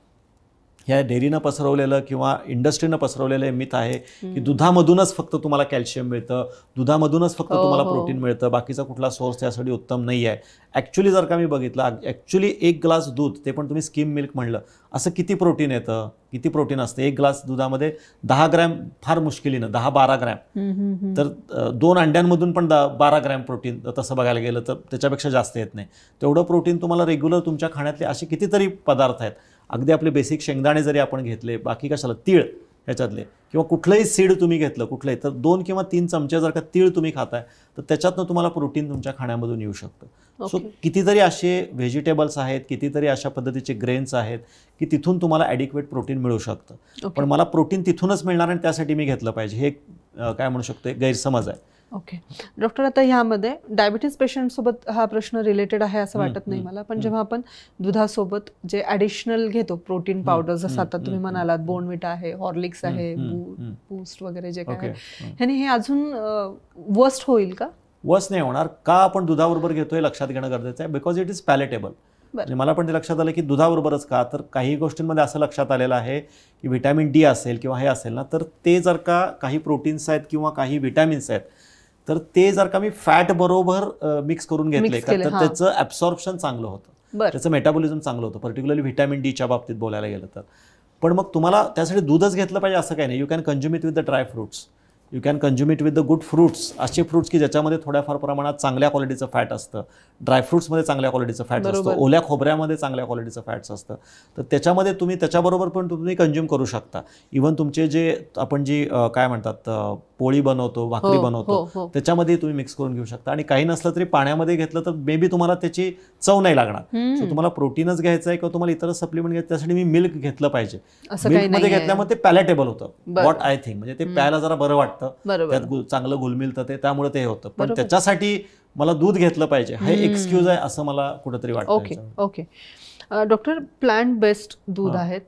ह्या डेअरीनं पसरवलेलं किंवा इंडस्ट्रीनं पसरवलेलं मिथ आहे की दुधामधूनच फक्त तुम्हाला कॅल्शियम मिळतं, दुधामधूनच फक्त तुम्हाला प्रोटीन मिळतं, बाकीचा कुठला सोर्स त्यासाठी उत्तम नाही आहे. ॲक्च्युली जर का मी बघितलं, ॲक्च्युली 1 ग्लास दूध, ते पण तुम्ही स्किम मिल्क म्हणलं, असं किती प्रोटीन येतं, किती प्रोटीन असतं? 1 ग्लास दुधामध्ये 10 ग्रॅम फार मुश्किलीनं, 10-12 ग्रॅम. तर 2 अंड्यांमधून पण 12 ग्रॅम प्रोटीन तसं बघायला गेलं तर त्याच्यापेक्षा जास्त येत नाही. तेवढं प्रोटीन तुम्हाला रेग्युलर तुमच्या खाण्यातले असे कितीतरी पदार्थ आहेत. अगदी आपले बेसिक शेंगदाणे जरी आपण घेतले, बाकी कशाला तीळ, ह्याच्यातले, किंवा कुठलंही सीड तुम्ही घेतलं कुठलंही, तर 2 किंवा 3 चमचे जर का तीळ तुम्ही खाताय तर त्याच्यातनं तुम्हाला प्रोटीन तुमच्या खाण्यामधून येऊ शकतं. सो कितीतरी असे व्हेजिटेबल्स आहेत, कितीतरी अशा पद्धतीचे ग्रेन्स आहेत की तिथून तुम्हाला ॲडिक्वेट प्रोटीन मिळू शकतं. पण मला प्रोटीन तिथूनच मिळणार आणि त्यासाठी मी घेतलं पाहिजे, हे काय म्हणू शकतो गैरसमज आहे. ओके डॉक्टर, आता ह्यामध्ये डायबिटीज पेशंटसोबत हा प्रश्न रिलेटेड आहे असं वाटत नाही मला, पण जेव्हा आपण दुधासोबत जे ॲडिशनल घेतो प्रोटीन पावडर, जसं आता तुम्ही म्हणालात बोर्नव्हिटा आहे, हॉर्लिक्स आहे, बूस्ट वगैरे जे काय आहे, ह्याने हे अजून वर्स्ट होईल का? वर्स्ट नाही होणार. का आपण दुधाबरोबर घेतोय लक्षात घेणं गरजेचं आहे, बिकॉज इट इज पॅलेटेबल. म्हणजे मला पण ते लक्षात आलं की दुधाबरोबरच का, तर काही गोष्टींमध्ये असं लक्षात आलेलं आहे की व्हिटॅमिन डी असेल किंवा हे असेल ना, तर ते जर का काही प्रोटीन्स आहेत किंवा काही व्हिटॅमिन्स आहेत तर ते जर का मी फॅट बरोबर मिक्स करून घेतले का, तर त्याचं ॲब्सॉर्प्शन चांगलं होतं, त्याचं मेटाबॉलिझम चांगलं होतं, पर्टिक्युलरली व्हिटॅमिन डीच्या बाबतीत बोलायला गेलं तर. पण मग तुम्हाला त्यासाठी दूधच घेतलं पाहिजे असं काही नाही. You can consume it with the dry fruits, you can consume it with the good fruits. असे फ्रुट्स की ज्याच्यामध्ये थोड्याफार प्रमाणात चांगल्या क्वालिटीचं फॅट असतं, ड्रायफ्रुट्समध्ये चांगल्या क्वालिटीचं फॅट असतं, ओल्या खोबऱ्यामध्ये चांगल्या क्वालिटीचं फॅट्स असतं, तर त्याच्यामध्ये तुम्ही त्याच्याबरोबर पण तुम्ही कंझ्युम करू शकता. इव्हन तुमचे जे आपण जी काय म्हणतात पोळी बनवतो, भाकरी बनवतो, त्याच्यामध्ये तुम्ही मिक्स करून घेऊ शकता. आणि काही नसलं तरी पाण्यामध्ये घेतलं तर मे बी तुम्हाला त्याची चव नाही लागणार. सो तुम्हाला प्रोटीनच घ्यायचं आहे किंवा तुम्हाला इतर सप्लिमेंट घ्यायचं, त्यासाठी मी मिल्क घेतलं पाहिजे. मिल्कमध्ये घेतल्यामुळे ते पॅलेटेबल होतं, व्हॉट आय थिंक, म्हणजे ते प्यायला जरा बरं वाटतं, त्यात चांगलं गुलमिलतं ते, त्यामुळे ते होतं. पण त्याच्यासाठी मला दूध घेतलं पाहिजे हे एक्सक्यूज आहे असं मला कुठेतरी वाटतं. ओके डॉक्टर, प्लांट बेस्ड दूध आहेत,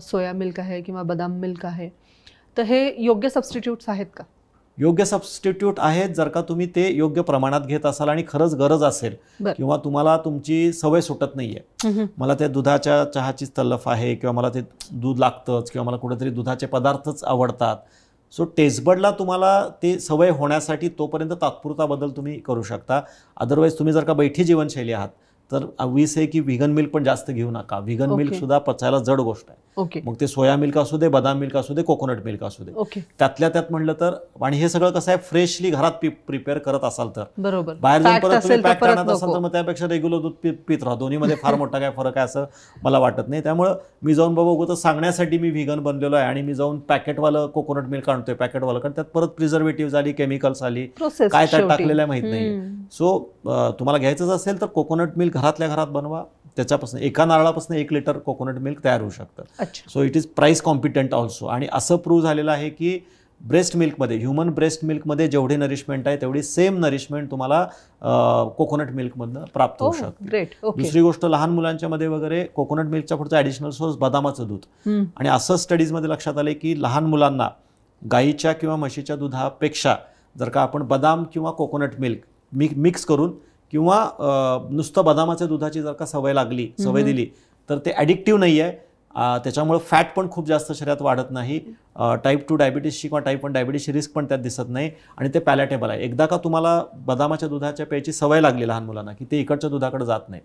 सोया मिल्क आहे किंवा बदाम मिल्क आहे, तर हे योग्य सबस्टिट्यूट्स आहेत का? योग्य सबस्टिट्यूट आहेत जर का तुम्ही ते योग्य प्रमाणात घेत असाल आणि खरंच गरज असेल किंवा तुम्हाला तुमची सवय सुटत नाहीये, मला त्या दुधाच्या चहाचीच तल्लफ आहे किंवा मला ते दूध लागतंच किंवा मला कुठेतरी दुधाचे पदार्थच आवडतात, सो टेस्टबडला तुम्हाला ते सवय होण्यासाठी तोपर्यंत तात्पुरता बदल तुम्ही करू शकता. अदरवाईज तुम्ही जर का बैठी जीवनशैली आहात तर वीस आहे की व्हिगन मिल्क पण जास्त घेऊ नका. व्हिगन मिल्क सुद्धा पचायला जड गोष्ट आहे. मग ते सोया मिल्क असू दे, बदाम मिल्क असू दे, कोकोनट मिल्क असू दे, त्यातल्या त्यात म्हणलं तर. आणि हे सगळं कसं आहे, फ्रेशली घरात प्रिपेअर करत असाल तर, बरोबर, बाहेर जाऊन परत तुम्ही पॅक आणत असाल तर मग त्यापेक्षा रेग्युलर दूध पीत राहा. दोन्हीमध्ये फार मोठा काय फरक आहे असं मला वाटत नाही. त्यामुळे मी जाऊन बाबा उगं सांगण्यासाठी मी व्हिगन बनलेलो आहे आणि मी जाऊन पॅकेटवालं कोकोनट मिल्क आणतोय पॅकेटवालं, कारण त्यात परत प्रिझर्वेटिव्ह आली, केमिकल्स आली, काय त्यात टाकलेलं आहे माहित नाही. सो तुम्हाला घ्यायचंच असेल तर कोकोनट मिल्क घरातल्या घरात बनवा. त्याच्यापासून एका नारळापासून 1 लिटर कोकोनट मिल्क तयार होऊ शकतं. So it is price competent also. आणि असं प्रूव्ह झालेलं आहे की ब्रेस्ट मिल्कमध्ये, ह्युमन ब्रेस्ट मिल्कमध्ये जेवढी नरिशमेंट आहे तेवढी सेम नरिशमेंट तुम्हाला कोकोनट मिल्कमधनं प्राप्त होऊ शकते. दुसरी गोष्ट, लहान मुलांच्या मध्ये वगैरे कोकोनट मिल्कच्या पुढचं ॲडिशनल सोर्स बदामाचं दूध. आणि असं स्टडीजमध्ये लक्षात आलं की लहान मुलांना गाईच्या किंवा म्हशीच्या दुधापेक्षा जर का आपण बदाम किंवा कोकोनट मिल्क मिक्स करून किंवा नुसतं बदामाच्या दुधाची जर का सवय दिली तर ते ॲडिक्टिव्ह नाही आहे. त्याच्यामुळे फॅट पण खूप जास्त शरीरात वाढत नाही. टाईप 2 डायबिटीसची किंवा टाईप 1 डायबिटीसची रिस्क पण त्यात दिसत नाही. आणि ते पॅलेटेबल आहे. एकदा का तुम्हाला बदामाच्या दुधाच्या प्यायची सवय लागली लहान मुलांना की ते इकडच्या दुधाकडे जात नाही.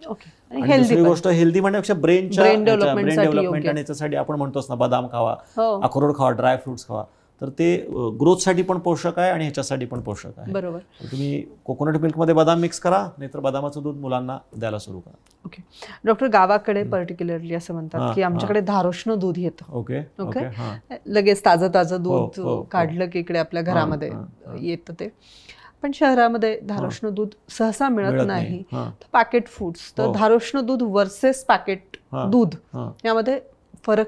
आणि दुसरी गोष्ट, हेल्दी म्हणण्यापेक्षा ब्रेन डेव्हलपमेंट आणि याच्यासाठी आपण म्हणतोच ना, बदाम खावा, अक्रोड खावा, ड्राय फ्रुट्स खावा, तर ते ग्रोथसाठी पण पोषक आहे आणि ह्याच्यासाठी पण पोषक आहे. बरोबर. तुम्ही कोकोनट मिल्कमध्ये बदाम मिक्स करा, नाहीतर बदामाचं दूध मुलांना द्यायला सुरू करा. ओके डॉक्टर, गावाकडे पर्टिक्युलरली असं म्हणतात की आमच्याकडे धारोष्ण दूध येतं. ओके, लगेच ताजं दूध काढलं की इकडे आपल्या घरामध्ये येतं ते. पण शहरामध्ये धारोष्ण दूध सहसा मिळत नाही. पॅकेट फूड्स, तर धारोष्ण दूध वर्सेस पॅकेट दूध यामध्ये फरक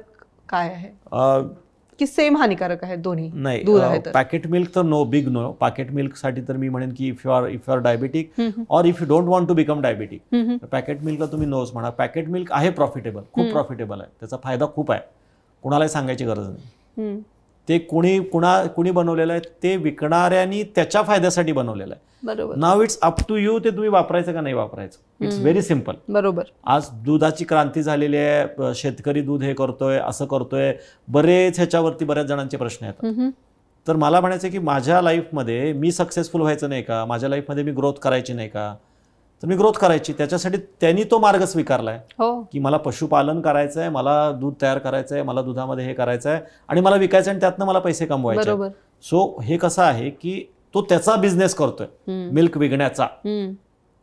काय आहे की सेम हानिकारक आहे दोन्ही? नाही, पॅकेट मिल्क तर बिग नो. पॅकेट मिल्क साठी तर मी म्हणेन की if you are diabetic or if you don't want to become diabetic, packet मिल्कला तुम्ही नोच म्हणा. पॅकेट मिल्क आहे प्रॉफिटेबल, खूप प्रॉफिटेबल आहे, त्याचा फायदा खूप आहे, कुणालाही सांगायची गरज नाही. ते कुणी बनवलेलं आहे, ते विकणाऱ्यांनी त्याच्या फायद्यासाठी बनवलेलं आहे. बरोबर. नाव इट्स अप टू यू, ते तुम्ही वापरायचं का नाही वापरायचं. It's very simple. बरोबर. आज दुधाची क्रांती झालेली आहे, शेतकरी दूध हे करतोय, असं करतोय, बरेच ह्याच्यावरती बऱ्याच जणांचे प्रश्न येतात. तर मला म्हणायचं की माझ्या लाईफमध्ये मी सक्सेसफुल व्हायचं नाही का, माझ्या लाईफमध्ये मी ग्रोथ करायची नाही का, तर मी ग्रोथ करायची. त्याच्यासाठी त्यांनी तो मार्ग स्वीकारलाय की मला पशुपालन करायचं आहे, मला दूध तयार करायचं आहे, मला दुधामध्ये हे करायचं आहे आणि मला विकायचं आणि त्यातनं मला पैसे कमवायचे. सो हे कसं आहे की तो त्याचा बिझनेस करतोय मिल्क विकण्याचा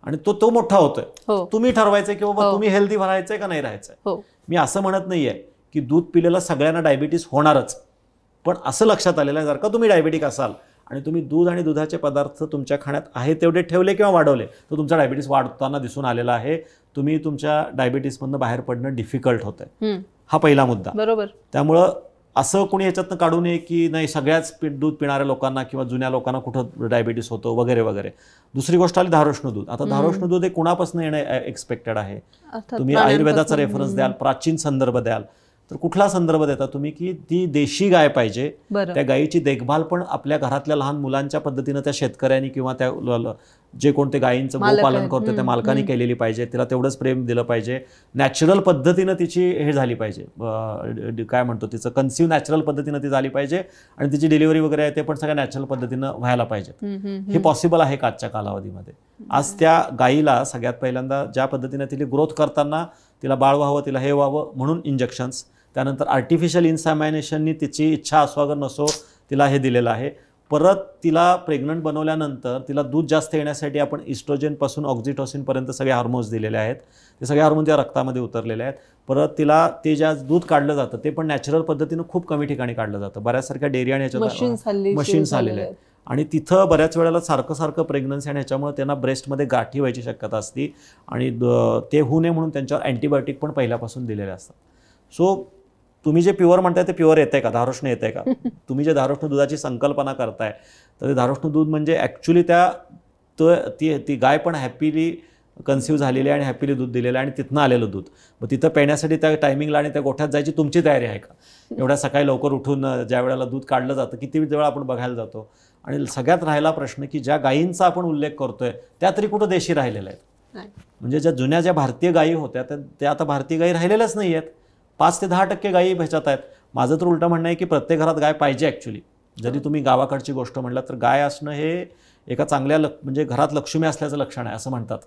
आणि तो मोठा होतोय. तुम्ही ठरवायचंय की बाबा तुम्ही हेल्दी राहायचंय का नाही राहायचंय. मी असं म्हणत नाहीये की दूध पिलेला सगळ्यांना डायबिटीस होणारच. पण असं लक्षात आलेलं आहे जर का तुम्ही डायबेटिक असाल आणि तुम्ही दूध आणि दुधाचे पदार्थ तुमच्या खाण्यात आहे तेवढे ठेवले किंवा वाढवले तर तुमचा डायबिटीस वाढताना दिसून आलेला आहे. तुम्ही तुमच्या डायबिटीसमधनं बाहेर पडणं डिफिकल्ट होतंय. हा पहिला मुद्दा. बरोबर. त्यामुळं असं कोणी याच्यातनं काढू नये की नाही सगळ्याच दूध पिणाऱ्या लोकांना किंवा जुन्या लोकांना कुठं डायबिटीस होतो वगैरे वगैरे. दुसरी गोष्ट आली धारोष्ण दूध. आता धारोष्ण दूध हे कुणापासून येणं एक्सपेक्टेड आहे? तुम्ही आयुर्वेदाचा रेफरन्स द्याल, प्राचीन संदर्भ द्याल, तर कुठला संदर्भ देता तुम्ही की ती देशी गाय पाहिजे, त्या गायीची देखभाल पण आपल्या घरातल्या लहान मुलांच्या पद्धतीनं त्या शेतकऱ्यांनी किंवा त्या जे कोणते गायींचं गोपालन करतो त्या मालकाने केलेली पाहिजे, तिला तेवढंच प्रेम दिलं पाहिजे, नॅचरल पद्धतीनं तिची हे झाली पाहिजे, काय म्हणतो तिचं कन्सिव्ह नॅचरल पद्धतीनं ती झाली पाहिजे आणि तिची डिलिव्हरी वगैरे आहे ते पण सगळ्या नॅचरल पद्धतीनं व्हायला पाहिजे. हे पॉसिबल आहे का आजच्या कालावधीमध्ये? आज त्या गायीला सगळ्यात पहिल्यांदा ज्या पद्धतीने तिला ग्रोथ करताना तिला बाळ व्हावं, तिला हे व्हावं म्हणून इंजेक्शन्स, त्यानंतर आर्टिफिशियल इन्सॅमिनेशननी तिची इच्छा असो अगर नसो तिला हे दिलेलं आहे. परत तिला प्रेग्नंट बनवल्यानंतर तिला दूध जास्त येण्यासाठी आपण इस्ट्रोजनपासून ऑक्झिटोसिनपर्यंत सगळे हार्मोन्स दिलेले आहेत. ते सगळे हार्मोन्स त्या रक्तामध्ये उतरलेले आहेत. परत तिला ते ज्या दूध काढलं जातं ते पण नॅचरल पद्धतीनं खूप कमी ठिकाणी काढलं जातं. बऱ्याचसारख्या डेअरी आणि ह्याच्यात मशीन्स आलेले आहेत आणि तिथं बऱ्याच वेळेला सारखं प्रेग्नन्सी आणि ह्याच्यामुळे त्यांना ब्रेस्टमध्ये गाठी व्हायची शक्यता असते आणि ते होऊ नये म्हणून त्यांच्यावर अँटीबायोटिक पण पहिल्यापासून दिलेले असतात. सो तुम्ही जे प्युअर म्हणताय ते प्युअर येतंय का? धारोष्ण येतंय का? तुम्ही जे धारोष्ण दुधाची संकल्पना करताय तर ते धारोष्ण दूध म्हणजे ॲक्च्युली ती गाय पण हॅपीली कन्सिव्ह झालेली आहे आणि हॅपीली दूध दिलेलं आहे आणि तिथनं आलेलं दूध. मग तिथं पेण्यासाठी त्या टायमिंगला आणि त्या गोठ्यात जायची तुमची तयारी आहे का? एवढ्या सकाळी लवकर उठून ज्या वेळेला दूध काढलं जातं किती वेळा आपण बघायला जातो. आणि सगळ्यात राहिला प्रश्न की ज्या गायींचा आपण उल्लेख करतोय त्या तरी कुठं देशी राहिलेल्या आहेत? म्हणजे ज्या भारतीय गायी होत्या त्या आता भारतीय गायी राहिलेल्याच नाही आहेत. 5 ते 10% गायी ह्याच्यात आहेत. माझं तर उलटं म्हणणं आहे की प्रत्येक घरात गाय पाहिजे ॲक्च्युली. जरी तुम्ही गावाकडची गोष्ट म्हटलं तर गाय असणं हे एका चांगल्या म्हणजे घरात लक्ष्मी असल्याचं लक्षण आहे. असं म्हणतात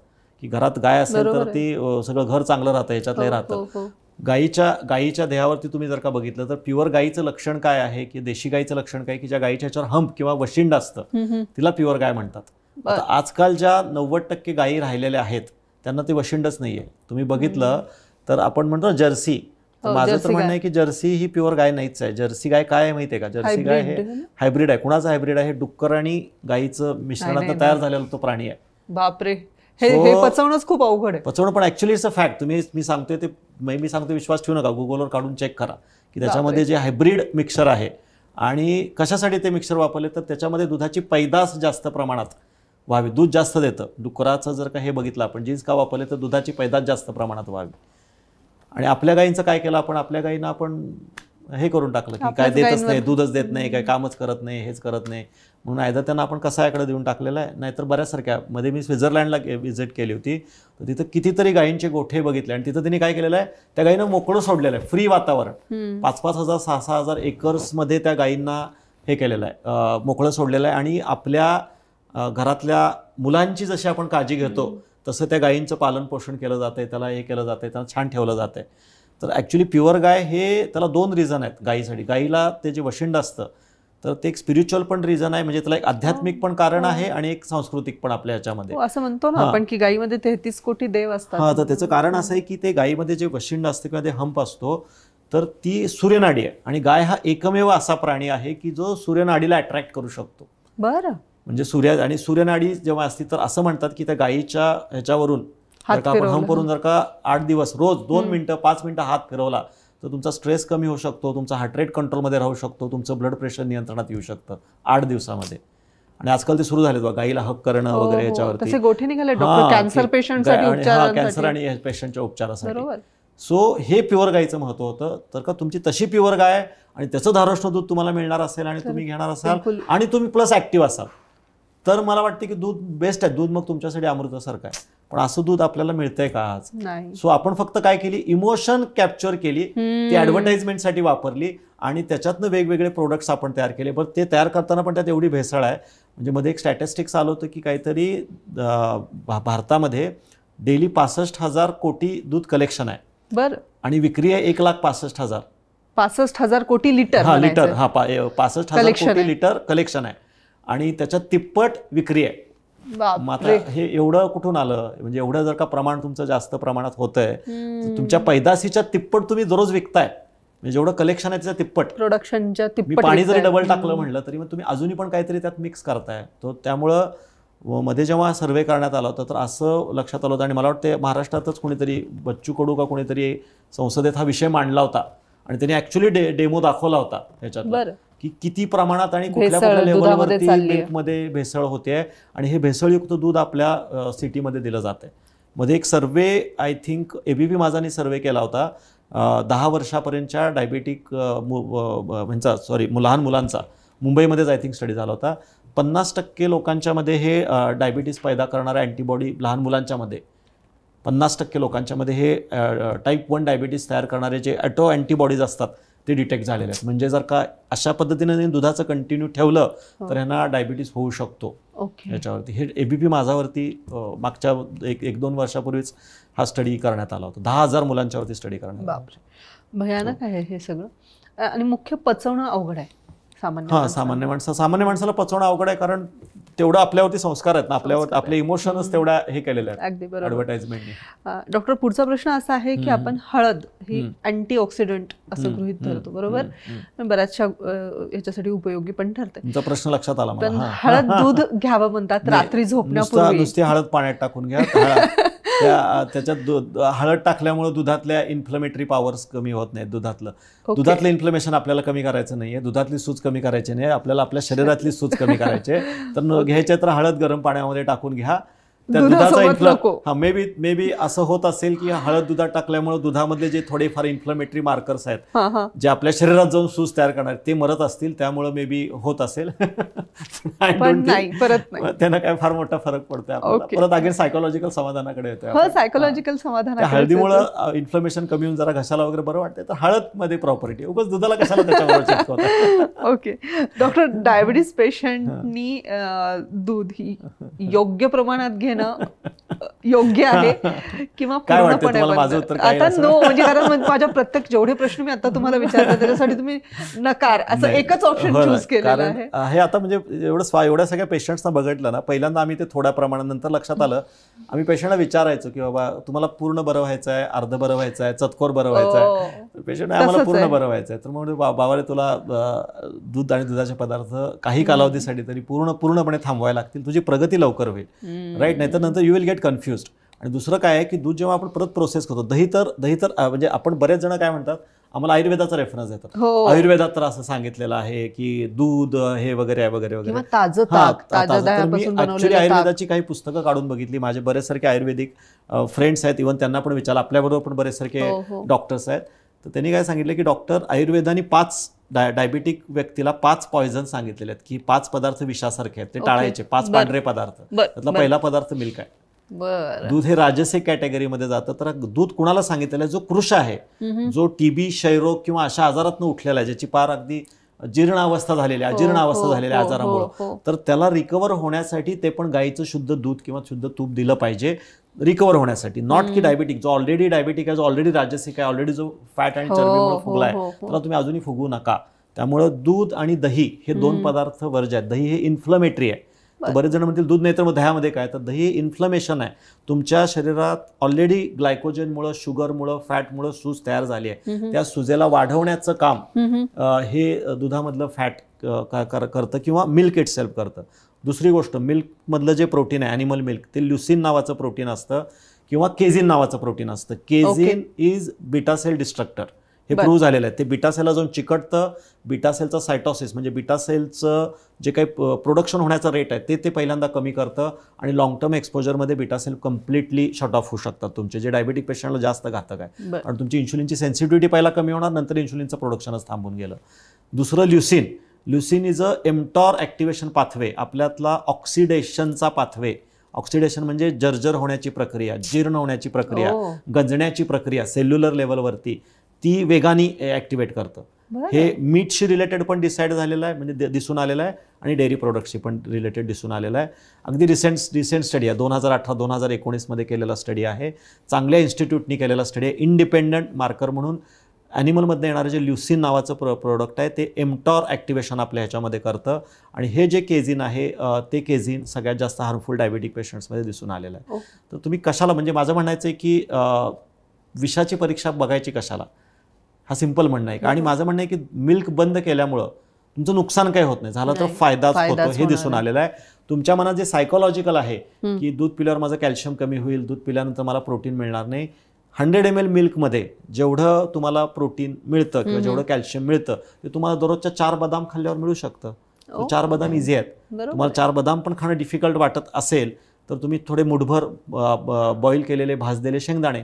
की घरात गाय असेल तर ती सगळं घर चांगलं राहतं, याच्यातलंही राहतं. गायीच्या देहावरती तुम्ही जर का बघितलं तर प्युअर गायीचं लक्षण काय आहे की देशी गायीचं लक्षण काय की ज्या गायीच्या ह्याच्यावर हंप किंवा वशिंड असतं तिला प्युअर गाय म्हणतात. आता आजकाल ज्या 90% गायी राहिलेल्या आहेत त्यांना ते वशिंडच नाहीये. तुम्ही बघितलं तर आपण म्हणतो जर्सी, माझं तर म्हणणं आहे की जर्सी ही प्युअर गाय नाहीच आहे. जर्सी गाय काय आहे माहिती आहे का? जर्सी गाय हे हायब्रिड आहे. कुणाचं हायब्रिड आहे? डुक्कर आणि गायीचं मिश्रणात तयार झालेला तो प्राणी आहे. बापरे, हे पचवणंच खूप अवघड आहे. पचवणं पण ऍक्च्युअली इट्स अ फॅक्ट. मी सांगतोय विश्वास ठेवू नका, गुगलवर काढून चेक करा की त्याच्यामध्ये जे हायब्रिड मिक्सर आहे आणि कशासाठी ते मिक्सर वापरले तर त्याच्यामध्ये दुधाची पैदास जास्त प्रमाणात व्हावी, दूध जास्त देतं. डुकराचं जर का हे बघितलं आपण जीन्स का वापरले तर दुधाची पैदास जास्त प्रमाणात व्हावी. आणि आपल्या गायींचं काय केलं आपण? आपल्या गायींना आपण हे करून टाकलं की काय देतच नाही, दूधच देत नाही, काय कामच करत नाही, हेच करत नाही म्हणून आयदा त्यांना आपण कसायाकडे देऊन टाकलेलं आहे. नाहीतर बऱ्याचसारख्या मध्ये मी स्वित्झर्लंडला व्हिजिट केली होती तर तिथं कितीतरी गायींचे गोठे बघितले आणि तिथं त्यांनी काय केलेलं आहे त्या गायीनं मोकळं सोडलेलं आहे, फ्री वातावरण. 5,000 6,000 एकर्समध्ये त्या गायींना हे केलेलं आहे, मोकळं सोडलेलं आहे. आणि आपल्या घरातल्या मुलांची जशी आपण काळजी घेतो तसं त्या गायींचं पालन पोषण केलं जातंय, त्याला हे केलं जातंय, त्याला छान ठेवलं जातंय. तर ॲक्च्युली प्युअर गाय हे त्याला 2 रिझन आहेत गायीसाठी. गायीला ते जे वशिंड असतं तर ते एक स्पिरिच्युअल पण रिझन आहे, म्हणजे त्याला एक आध्यात्मिक पण कारण आहे आणि एक सांस्कृतिक पण आपल्या ह्याच्यामध्ये. असं म्हणतो ना आपण की गायीमध्ये 33 कोटी देव असतात. हा, तर त्याचं कारण असं आहे की ते गायीमध्ये जे वशिंड असतं किंवा ते हंप असतो तर ती सूर्यनाडी आहे आणि गाय हा एकमेव असा प्राणी आहे की जो सूर्यनाडीला अट्रॅक्ट करू शकतो. बरं, म्हणजे सूर्यनाडी जेव्हा असती तर असं म्हणतात की त्या गायीच्या ह्याच्यावरून जर का आपण हंपवरून जर का 8 दिवस रोज 2 मिनिटं 5 मिनिटं हात फिरवला तर तुमचा स्ट्रेस कमी होऊ शकतो, तुमचा हार्ट रेट कंट्रोलमध्ये राहू शकतो, तुमचं ब्लड प्रेशर नियंत्रणात येऊ शकतं 8 दिवसामध्ये. आणि आजकाल ते सुरू झाले बघा गायीला हक करणं वगैरे याच्यावरती. गोठे निघाले डॉक्टर कॅन्सर पेशंटसाठी, कॅन्सर आणि पेशंटच्या उपचारासाठी. सो हे प्युअर गायीचं महत्व होतं. तर का तुमची तशी प्युअर गाय आणि त्याचं धारोष्ण दूध तुम्हाला मिळणार असेल आणि तुम्ही घेणार असाल आणि तुम्ही प्लस ऍक्टिव्ह असाल तर मला वाटतं की दूध बेस्ट आहे. दूध मग तुमच्यासाठी अमृतासारखं आहे. पण असं दूध आपल्याला मिळतंय का आज? सो आपण फक्त काय केली, इमोशन कॅप्चर केली, ती ऍडव्हर्टाइजमेंटसाठी वापरली आणि त्याच्यातनं वेगवेगळे प्रोडक्ट्स आपण तयार केले. पण ते तयार करताना पण त्यात एवढी भेसळ आहे. म्हणजे मध्ये एक स्टॅटिस्टिक्स आलं होतं की काहीतरी भारतामध्ये डेली 65,000 कोटी दूध कलेक्शन आहे. बरं. आणि विक्री आहे 1,65,000. 65,000 कोटी लिटर. हा, लिटर. हा, 65,000 कोटी लिटर कलेक्शन आहे आणि त्याच्यात तिप्पट विक्री आहे. मात्र हे एवढं कुठून आलं? म्हणजे एवढं जर का प्रमाण तुमचं जास्त प्रमाणात होतंय तुमच्या पैदाशीच्या तिप्पट तुम्ही दररोज विकताय म्हणजे जेवढं कलेक्शन आहे त्याच्या तिप्पट, प्रोडक्शनच्या मी तिप्पट पाणी जरी विकताय. डबल टाकलं म्हटलं तरी मग तुम्ही अजूनही पण काहीतरी त्यात मिक्स करताय. तो त्यामुळं मध्ये जेव्हा सर्व्हे करण्यात आला होता तर असं लक्षात आलं होतं, आणि मला वाटतं महाराष्ट्रातच कोणीतरी बच्चू कडू का कोणीतरी संसदेत हा विषय मांडला होता आणि त्यांनी ॲक्च्युली डेमो दाखवला होता ह्याच्यात, बरं. की किती प्रमाणात आणि कुठल्या भेसळ कुठल्या दुधामध्ये लेवलवरती चालली आहे. मिल्कमध्ये भेसळ होते आणि हे भेसळयुक्त दूध आपल्या सिटीमध्ये दिलं जात आहे. मध्ये एक सर्वे आय थिंक ABP माझानी सर्वे केला होता 10 वर्षापर्यंतच्या डायबेटिक लहान मुलांचा, मुंबईमध्येच आय थिंक स्टडी झाला होता. 50% लोकांच्यामध्ये हे डायबिटीस पैदा करणारे अँटीबॉडी लहान मुलांच्यामध्ये, 50% लोकांच्यामध्ये हे टाईप 1 डायबिटीस तयार करणारे जे अँटीबॉडीज असतात ते डिटेक्ट झालेले आहेत. म्हणजे जर का अशा पद्धतीने दुधाचं कंटिन्यू ठेवलं तर ह्यांना डायबिटीस होऊ शकतो. याच्यावरती हे ABP माझावरती मागच्या 1-2 वर्षापूर्वीच हा स्टडी करण्यात आला होता. 10,000 मुलांच्यावरती स्टडी करण्यात आला. बापरे, भयानक आहे हे सगळं. आणि मुख्य पचवणं अवघड आहे सामान्य माणसाला पचवणं अवघड आहे, कारण तेवढं आपल्यावरती संस्कार आहेत ना, आपल्यावर आपले इमोशनच तेवढ्या हे केलेले आहेत. अगदी बरोबर. ॲडव्हर्टाइजमेंटने. डॉक्टर, पुढचा प्रश्न असा आहे की आपण हळद ही अँटीऑक्सिडंट असं गृहीत धरतो, बरोबर? बऱ्याचशा याच्यासाठी उपयोगी पण ठरते. तुमचा प्रश्न लक्षात आला पण मला. हळद दूध घ्यावं म्हणतात रात्री झोपण्यापूर्वी. नुसती हळद पाण्यात टाकून घ्या. त्याच्यात हळद टाकल्यामुळे दुधातल्या इन्फ्लमेटरी पॉवर्स कमी होत नाहीत. दुधातलं इन्फ्लमेशन आपल्याला कमी करायचं नाहीये, दुधातली सूज कमी करायची नाही, आपल्याला आपल्या शरीरातली सूज कमी करायची आहे. तर घ्यायचे तर हळद गरम पाण्यामध्ये टाकून घ्या. त्या दुधाचा मे बी असं होत असेल की हळद दुधात टाकल्यामुळे दुधामधले जे थोडेफार इन्फ्लमेटरी मार्कर्स आहेत जे आपल्या शरीरात जाऊन सूज तयार करणार ते मरत असतील, त्यामुळे मे बी होत असेल. त्यांना काय फार मोठा फरक पडतोय आपल्याला. परत अगेन सायकोलॉजिकल समाधानाकडे येतोय. सायकोलॉजिकल समाधान, हळदीमुळे इन्फ्लमेशन कमी होऊन जरा घशाला वगैरे बरं वाटतंय, तर हळद मध्ये प्रॉपर्टी, उगाच दुधाला कशाला त्याच्याबरोबर चिटकवता. ओके डॉक्टर, डायबिटीस पेशंटनी दूध ही योग्य प्रमाणात घेणं योग्य आहे किंवा पूर्णपणे आता नो, म्हणजे कारण माझ्या प्रत्येक जेवढे प्रश्न मी आता तुम्हाला विचारले त्याच्यासाठी तुम्ही नकार असं एकच ऑप्शन चूज केलेलं आहे. हे आता म्हणजे एवढ्या सगळ्या पेशंट्सना बघितलं ना, पहिल्यांदा आम्ही ते थोड्या प्रमाणानंतर लक्षात आलं, आम्ही पेशंटला विचारायचो की बाबा तुम्हाला पूर्ण बरं व्हायचं आहे, अर्ध बरं व्हायचं आहे, चतकोर बरं व्हायचं आहे. पेशंट आम्हाला पूर्ण बरं व्हायचं आहे. तर मग बाबारे तुला दूध आणि दुधाचे पदार्थ काही कालावधीसाठी तरी पूर्णपणे थांबवायला लागतील, तुझी प्रगती लवकर होईल, राईट? नाही तर नंतर यू विल गेट कन्फ्युज्ड. आणि दुसरं काय आहे की दूध जेव्हा आपण परत प्रोसेस करतो, दही तर म्हणजे आपण बरेच जण काय म्हणतात, आम्हाला आयुर्वेदाचा रेफरन्स देतात. आयुर्वेदात तर असं सांगितलेलं आहे की दूध हे वगैरे वगैरे वगैरे. मी ऍक्च्युली आयुर्वेदाची काही पुस्तकं काढून बघितली. माझे बरेच सारखे आयुर्वेदिक फ्रेंड्स आहेत, इव्हन त्यांना पण विचारलं, आपल्याबरोबर पण बरेच सारखे डॉक्टर्स आहेत. तर त्यांनी काय सांगितलं की डॉक्टर आयुर्वेदाने 5 डायबिटिक व्यक्तीला 5 पॉयझन सांगितलेले आहेत की 5 पदार्थ विषासारखे आहेत, ते टाळायचे. 5 पांढरे पदार्थ. त्यातला पहिला पदार्थ मिल्क आहे. दूध हे राजसिक कॅटेगरीमध्ये जातं. तर दूध कुणाला सांगितलेलं आहे? जो कृश आहे, जो TB, क्षयरोग किंवा अशा आजारातनं उठलेला आहे, ज्याची पार अगदी अजीर्ण अवस्था झालेल्या आजारामुळे, तर त्याला रिकवर होण्यासाठी ते पण गाईचं शुद्ध दूध किंवा शुद्ध तूप दिलं पाहिजे रिकवर होण्यासाठी. नॉट की डायबिटिक, जो ऑलरेडी डायबिटिक आहे, जो ऑलरेडी राजसिक आहे, ऑलरेडी जो फॅट आणि चरबीमुळे फुगलाय, त्याला तुम्ही अजूनही फुगू नका. त्यामुळे दूध आणि दही हे 2 पदार्थ वर्ज्य आहेत. दही हे इन्फ्लमेटरी आहे. बरेच जण म्हणतील दूध नाही तर मग दह्यामध्ये काय, तर दही इन्फ्लमेशन आहे. तुमच्या शरीरात ऑलरेडी ग्लायकोजनमुळे, शुगरमुळे, फॅटमुळे सूज तयार झाली आहे. त्या सुजेला वाढवण्याचं काम हे दुधामधलं फॅट करतं किंवा मिल्क इट सेल्फ करतं. दुसरी गोष्ट, मिल्कमधलं जे प्रोटीन आहे, ॲनिमल मिल्क, ते ल्युसिन नावाचं प्रोटीन असतं किंवा केझिन नावाचं प्रोटीन असतं. केझिन इज बीटा सेल डिस्ट्रक्टर, हे प्रूव्ह झालेलं आहे. ते बीटा सेलला जाऊन चिकटतं. बीटा सेलचं सायटोसिस म्हणजे बीटा सेलचं जे काही प्रोडक्शन होण्याचा रेट आहे ते पहिल्यांदा कमी करतं आणि लॉंग टर्म एक्सपोजरमध्ये beta cell completely shut off होऊ शकतात तुमचे, जे डायबिटिक पेशंटला जास्त घातक आहे. आणि तुमची इन्शुलिनची सेन्सिटिव्हिटी पहिला कमी होणार, नंतर इन्शुलिनचं प्रोडक्शनच थांबून गेलं. दुसरं leucine is a mTOR activation pathway, आपल्यातला ऑक्सिडेशनचा पाथवे. ऑक्सिडेशन म्हणजे जर्जर होण्याची प्रक्रिया, जीर्ण होण्याची प्रक्रिया, गंजण्याची प्रक्रिया सेल्युलर लेवलवरती, ती वेगाने ॲक्टिवेट करतं. हे मीटशी रिलेटेड पण डिसाईड झालेलं आहे, म्हणजे दिसून आलेलं आहे, आणि डेअरी प्रोडक्टशी पण रिलेटेड दिसून आलेलं आहे. अगदी रिसेंट स्टडी आहे, 2018-2019 मध्ये केलेला स्टडी आहे, चांगल्या इन्स्टिट्यूटनी केलेला स्टडी आहे. इंडिपेंडंट मार्कर म्हणून ॲनिमलमधनं येणारं जे ल्युसिन नावाचं प्रोडक्ट आहे ते एम्टॉर ॲक्टिवेशन आपल्या ह्याच्यामध्ये करतं. आणि हे जे केझिन आहे ते केझिन सगळ्यात जास्त हार्मफुल डायबिटिक पेशंट्समध्ये दिसून आलेलं आहे. तर तुम्ही कशाला, म्हणजे माझं म्हणायचं आहे की विषाची परीक्षा बघायची कशाला? हा सिंपल म्हणणं आहे. आणि माझं म्हणणं आहे की मिल्क बंद केल्यामुळं तुमचं नुकसान काही होत नाही, झालं तर फायदाच होतो हे दिसून आलेलं आहे. तुमच्या मनात जे सायकोलॉजिकल आहे की दूध पिल्यावर माझं कॅल्शियम कमी होईल, दूध पिल्यानंतर मला प्रोटीन मिळणार नाही, 100 ml मिल्कमध्ये जेवढं तुम्हाला प्रोटीन मिळतं किंवा जेवढं कॅल्शियम मिळतं ते तुम्हाला दररोजच्या 4 बदाम खाल्ल्यावर मिळू शकतं. 4 बदाम इझी आहेत. तुम्हाला 4 बदाम पण खाणं डिफिकल्ट वाटत असेल तर तुम्ही थोडे मुठभर बॉईल केलेले भाजलेले शेंगदाणे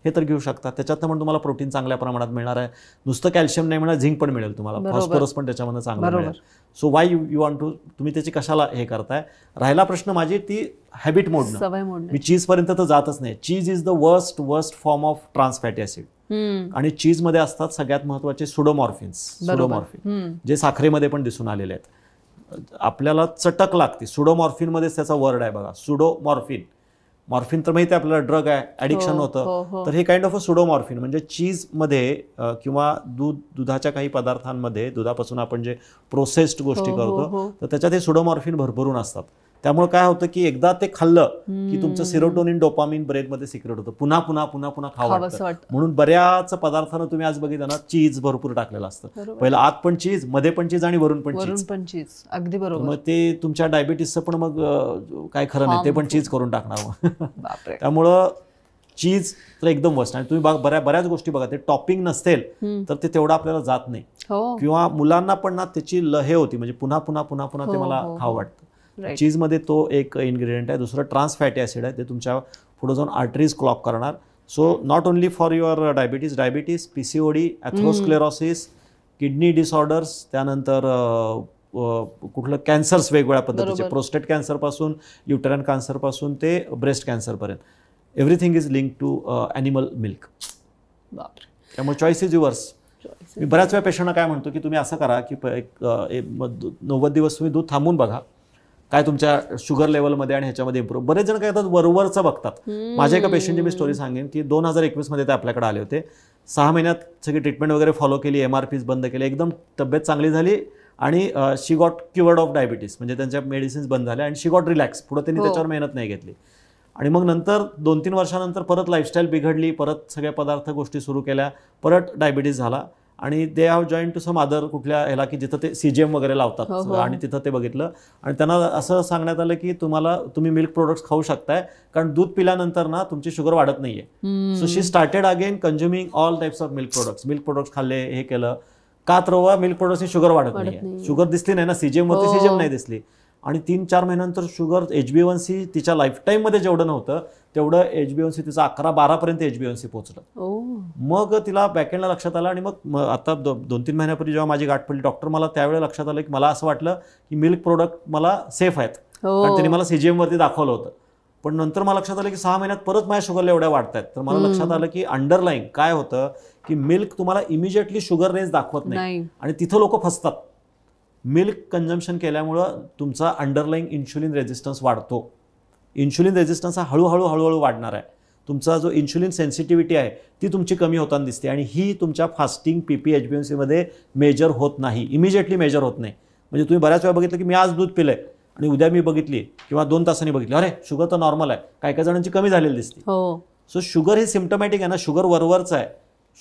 हे तर घेऊ शकता. त्याच्यातनं पण तुम्हाला प्रोटीन चांगल्या प्रमाणात मिळणार आहे. नुसतं कॅल्शियम नाही मिळणार, झिंक पण मिळेल तुम्हाला, फॉस्फरस पण त्याच्यामधून चांगलं मिळेल. So why you want to, तुम्ही त्याची कशाला हे करताय. राहिला प्रश्न माझी ती हॅबिट मोडणं. मी चीजपर्यंत तर जातच नाही. Cheese is the worst form of trans fatty acid. आणि चीजमध्ये असतात सगळ्यात महत्वाचे सुडोमॉर्फिन जे साखरेमध्ये पण दिसून आलेले आहेत. आपल्याला चटक लागते. सुडोमॉर्फिनमध्येच त्याचा वर्ड आहे बघा, सुडोमॉर्फिन. मॉर्फिन तर माहिती आहे आपल्याला, ड्रग आहे, ॲडिक्शन होतं. तर हे काइंड ऑफ अ सुडोमॉर्फिन म्हणजे चीजमध्ये किंवा दुधाच्या काही पदार्थांमध्ये, दुधापासून आपण जे प्रोसेस्ड गोष्टी करतो तर त्याच्यात हे सुडोमॉर्फिन भरभरून असतात. त्यामुळे काय होतं की एकदा ते खाल्लं की तुमचं सेरोटोनिन, डोपामिन ब्रेनमध्ये सिक्रेट होतं, पुन्हा पुन्हा पुन्हा पुन्हा खावं वाटतं. म्हणून बऱ्याच पदार्थांना तुम्ही आज बघितलं ना, चीज भरपूर टाकलेलं असतं. पहिलं आत पण चीज, मध्ये पण चीज आणि वरून पण चीज. अगदी बरोबर. मग ते तुमच्या डायबिटीसचं पण मग काय खरं नाही, ते पण चीज करून टाकणार मग. त्यामुळं चीज तर एकदम वर्स्ट. आणि तुम्ही बऱ्याच गोष्टी बघा, ते टॉपिंग नसतील तर ते तेवढं आपल्याला जात नाही. किंवा मुलांना पण ना त्याची लहे होती, म्हणजे पुन्हा पुन्हा पुन्हा पुन्हा ते मला खावं वाटतं. चीजमध्ये तो एक इन्ग्रेडियंट आहे. दुसरं ट्रान्स फॅटी ॲसिड आहे, ते तुमच्या पुढे जाऊन आर्टरीज क्लॉक करणार. So not only for your diabetes, PCOD, atherosclerosis, kidney disorders, त्यानंतर कुठलं कॅन्सर्स वेगवेगळ्या पद्धतीचे, प्रोस्टेट कॅन्सरपासून, युटेराइन कॅन्सरपासून ते ब्रेस्ट कॅन्सरपर्यंत, everything is link to animal milk. त्यामुळे चॉईस इज युअर्स. मी बऱ्याच वेळा पेशंटना काय म्हणतो की तुम्ही असं करा की 90 दिवस तुम्ही दूध थांबून बघा काय तुमच्या शुगर लेवलमध्ये आणि ह्याच्यामध्ये इम्प्रूव्ह. बरेच जण काय करतात, वरवरचं बघतात. माझ्या एका पेशंटची मी स्टोरी सांगेन की 2021 ते आपल्याकडे आले होते. 6 महिन्यात सगळी ट्रीटमेंट वगैरे फॉलो केली, MRPs बंद केले, एकदम तब्येत चांगली झाली आणि शी गॉट क्युअर्ड ऑफ डायबिटीस, म्हणजे त्यांच्या मेडिसिन्स बंद झाल्या आणि शी गॉट रिलॅक्स. पुढे त्यांनी त्याच्यावर मेहनत नाही घेतली. आणि मग नंतर 2-3 वर्षानंतर परत लाईफस्टाईल बिघडली, परत सगळ्या पदार्थ गोष्टी सुरू केल्या, परत डायबिटीस झाला. आणि they have join to some other कुठल्या ह्याला की जिथं ते CGM वगैरे लावतात. आणि तिथं ते बघितलं आणि त्यांना असं सांगण्यात आलं की तुम्ही मिल्क प्रोडक्ट्स खाऊ शकताय, कारण दूध पिल्यानंतर ना तुमची शुगर वाढत नाहीये. So she started again consuming all types of milk products खाल्ले, हे केलं. का तर मिल्क प्रोडक्ट्सनी शुगर वाढत नाहीये. शुगर दिसली नाही ना, CGM वरती CGM नाही दिसली. आणि 3-4 महिन्यानंतर शुगर HbA1c तिच्या लाईफटाईममध्ये जेवढं नव्हतं तेवढं HbA1c तिचं 11-12 पर्यंत HbA1c पोहोचलं. मग तिला बॅकएंडला लक्षात आलं. आणि मग आता 2-3 महिन्यापूर्वी जेव्हा माझी गाठ पडली, डॉक्टर मला त्यावेळेला लक्षात आलं की मला असं वाटलं की मिल्क प्रोडक्ट मला सेफ आहेत, कारण त्यांनी मला CGM वरती दाखवलं होतं. पण नंतर मला लक्षात आलं की 6 महिन्यात परत माझ्या शुगरला एवढ्या वाढतायत. तर मला लक्षात आलं की अंडरलाईन काय होतं की मिल्क तुम्हाला इमिजिएटली शुगर रेंज दाखवत नाही आणि तिथं लोक फसतात. मिल्क कन्झम्पशन केल्यामुळं तुमचा अंडरलाईंग इन्शुलिन रेझिस्टन्स वाढतो. इन्शुलिन रेझिस्टन्स हा हळूहळू वाढणार आहे. तुमचा जो इन्शुलिन सेन्सिटिव्हिटी आहे ती तुमची कमी होताना दिसते आणि ही तुमच्या फास्टिंग PP HbA1c मेजर होत नाही, इमिजिएटली मेजर होत नाही. म्हणजे तुम्ही बऱ्याच वेळा बघितलं की मी आज दूध पिलंय आणि उद्या मी बघितली किंवा 2 तासांनी बघितली, अरे शुगर तर नॉर्मल आहे, काही जणांची कमी झालेली दिसते. सो शुगर हे सिम्पटमॅटिक आहे ना, शुगर वरवरचं आहे.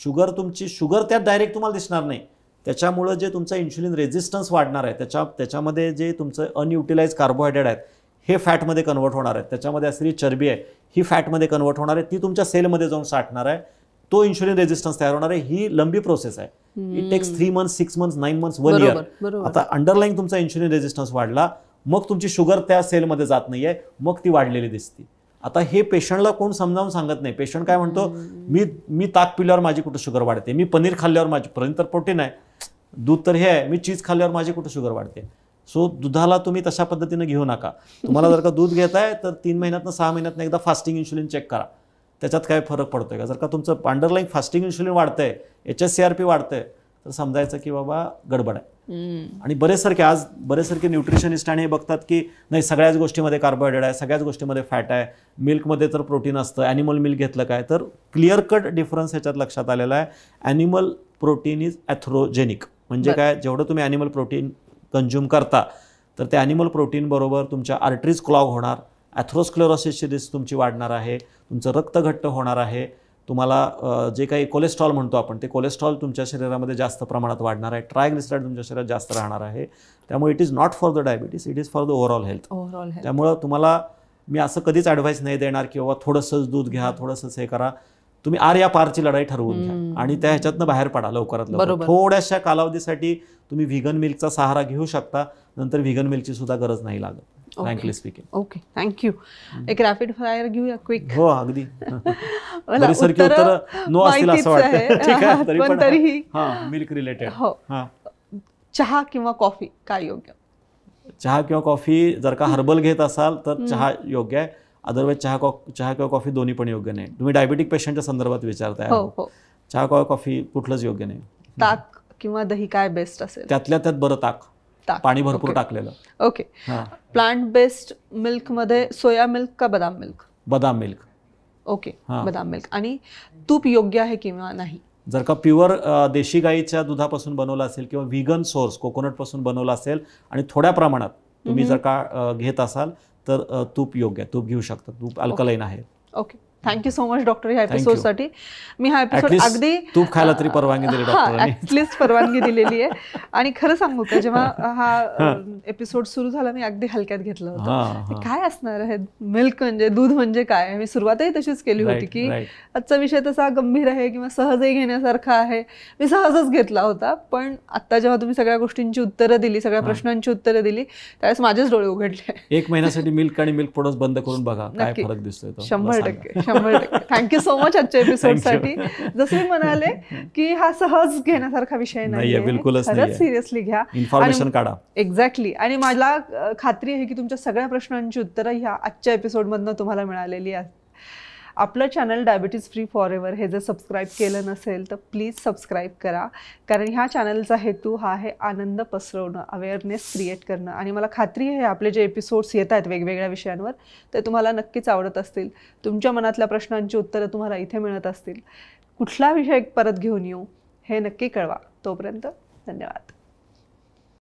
शुगर त्यात डायरेक्ट तुम्हाला दिसणार नाही. त्याच्यामुळं जे तुमचा इन्शुलिन रेझिस्टन्स वाढणार आहे, त्याच्यामध्ये जे तुमचं अनयुटिलाइज कार्बोहायड्रेट आहेत हे फॅटमध्ये कन्वर्ट होणार आहेत. त्याच्यामध्ये असलेली चरबी आहे ही फॅटमध्ये कन्वर्ट होणार आहे, ती तुमच्या सेलमध्ये जाऊन साठणार आहे, तो इन्शुलिन रेझिस्टन्स तयार होणार आहे. ही लंबी प्रोसेस आहे. It takes 3 months, 6 months, 9 months, 1 year. आता अंडरलाईन तुमचा इन्शुलिन रेझिस्टन्स वाढला, मग तुमची शुगर त्या सेलमध्ये जात नाहीये, मग ती वाढलेली दिसते. आता हे पेशंटला कोण समजावून सांगत नाही. पेशंट काय म्हणतो, मी ताक पिल्यावर माझी कुठं शुगर वाढते, मी पनीर खाल्ल्यावर माझी, पनीर तर प्रोटीन आहे, दूध तर हे आहे, मी चीज खाल्ल्यावर माझी कुठं शुगर वाढते. सो दुधाला तुम्ही तशा पद्धतीने घेऊ नका. तुम्हाला जर का दूध घेताय तर 3 महिन्यातनं 6 महिन्यातनं एकदा फास्टिंग इन्शुलिन चेक करा, त्याच्यात काय फरक पडतोय का. जर का तुमचं अंडरलाईन फास्टिंग इन्शुलिन वाढतंय, HSCRP वाढतंय, तर समजायचं की बाबा गडबड आहे. आणि बरेचसारखे न्यूट्रिशनिस्ट आणि हे बघतात की नाही सगळ्याच गोष्टीमध्ये कार्बोहायड्रेट आहे, सगळ्याच गोष्टीमध्ये फॅट आहे, मिल्कमध्ये तर प्रोटीन असतं, ॲनिमल मिल्क घेतलं काय. तर क्लिअर कट डिफरन्स ह्याच्यात लक्षात आलेला आहे. Animal protein is atherogenic. म्हणजे काय, जेवढं तुम्ही ॲनिमल प्रोटीन कंझ्युम करता तर त्या ॲनिमल प्रोटीन बरोबर तुमच्या आर्टरीज क्लॉग होणार, ॲथ्रोस्क्लेरोसिसची रिस्क तुमची वाढणार आहे, तुमचं रक्त घट्ट होणार आहे, तुम्हाला जे काही कोलेस्ट्रॉल म्हणतो आपण, ते कोलेस्ट्रॉल तुमच्या शरीरामध्ये जास्त प्रमाणात वाढणार आहे, ट्रायग्लिसराईड तुमच्या शरीरात जास्त राहणार आहे. त्यामुळे it is not for the diabetes, it is for the overall health. त्यामुळं तुम्हाला मी असं कधीच ॲडवाईस नाही देणार की बाबा थोडंसंच दूध घ्या, थोडंसंच हे करा. तुम्ही आर या पारची लढाई ठरवून घ्या आणि त्या ह्याच्यातनं बाहेर पडा लवकरात लवकर. थोड्याशा कालावधीसाठी तुम्ही व्हिगन मिल्कचा सहारा घेऊ शकता, नंतर व्हिगन मिल्कची सुद्धा गरज नाही लागत, फ्रँकली स्पीकिंग. Okay, thank you. एक रॅपिड फायर घेऊया, क्विक. हो, अगदी. सारखी उत्तर नो असतील असं वाटतं. ठीक आहे, तरीही मिल्क रिलेटेड. हो, चहा किंवा कॉफी काय योग्य? चहा किंवा कॉफी जर का हर्बल घेत असाल तर चहा योग्य आहे, अदरवाईज चहा किंवा कॉफी दोन्ही पण योग्य नाही. तुम्ही डायबेटिक पेशंटच्या संदर्भात विचारताय. चहा किंवा कॉफी कुठलंच योग्य नाही. ताक किंवा दही काय बेस्ट असेल? त्यातल्या त्यात बरं ताक, पाणी भरपूर टाकलेलं. ओके. प्लांट बेस्ड मिल्क मध्ये सोया मिल्क का बदाम मिल्क? बदाम मिल्क. ओके, बदाम मिल्क. आणि तूप योग्य आहे किंवा नाही? जर का प्युअर देशी गाईच्या दुधापासून बनवलं असेल किंवा व्हिगन सोर्स कोकोनटपासून बनवलं असेल आणि थोड्या प्रमाणात तुम्ही जर का घेत असाल तर तूप योग्य आहे, तूप घेऊ शकता. तूप अल्कलाइन आहे. Okay, thank you so much doctor ह्या एपिसोडसाठी. मी हा एपिसोड अगदी तूप खायला तरी परवानगी दिली डॉक्टरांनी. ॲटलिस्ट परवानगी दिलेली आहे. आणि खरं सांगू का, जेव्हा हा एपिसोड सुरू झाला मी अगदी हलक्यात घेतलं होतं. काय असणार आहे मिल्क म्हणजे, दूध म्हणजे काय? मी सुरुवातही तशीच केली होती की आजचा विषय तसा गंभीर आहे किंवा सहजही घेण्यासारखा आहे, मी सहजच घेतला होता. पण आता जेव्हा तुम्ही सगळ्या गोष्टींची उत्तरं दिली, सगळ्या प्रश्नांची उत्तरं दिली, त्यावेळेस माझेच डोळे उघडले. 1 महिन्यासाठी मिल्क आणि मिल्क प्रोडक्ट्स बंद करून बघा काय फरक दिसतोय. 100%. थँक्यू सो मच आजच्या एपिसोडसाठी. जसे म्हणाले की हा सहज घेण्यासारखा विषय नाही, बिलकुलच खरंच सिरियसली घ्या, इन्फॉर्मेशन काढा. एक्झॅक्टली. आणि मला खात्री आहे की तुमच्या सगळ्या प्रश्नांची उत्तरं ह्या आजच्या एपिसोडमधनं तुम्हाला मिळालेली आहेत. आपलं channel diabetes free for ever हे जर सबस्क्राईब केलं नसेल तर प्लीज सबस्क्राईब करा, कारण ह्या चॅनलचा हेतू हा आहे आनंद पसरवणं, अवेअरनेस क्रिएट करणं. आणि मला खात्री आहे आपले जे एपिसोड्स येत आहेत वेगवेगळ्या विषयांवर ते तुम्हाला नक्कीच आवडत असतील. तुमच्या मनातल्या प्रश्नांची उत्तरं तुम्हाला इथे मिळत असतील. कुठला विषय परत घेऊन येऊ हे नक्की कळवा. तोपर्यंत धन्यवाद.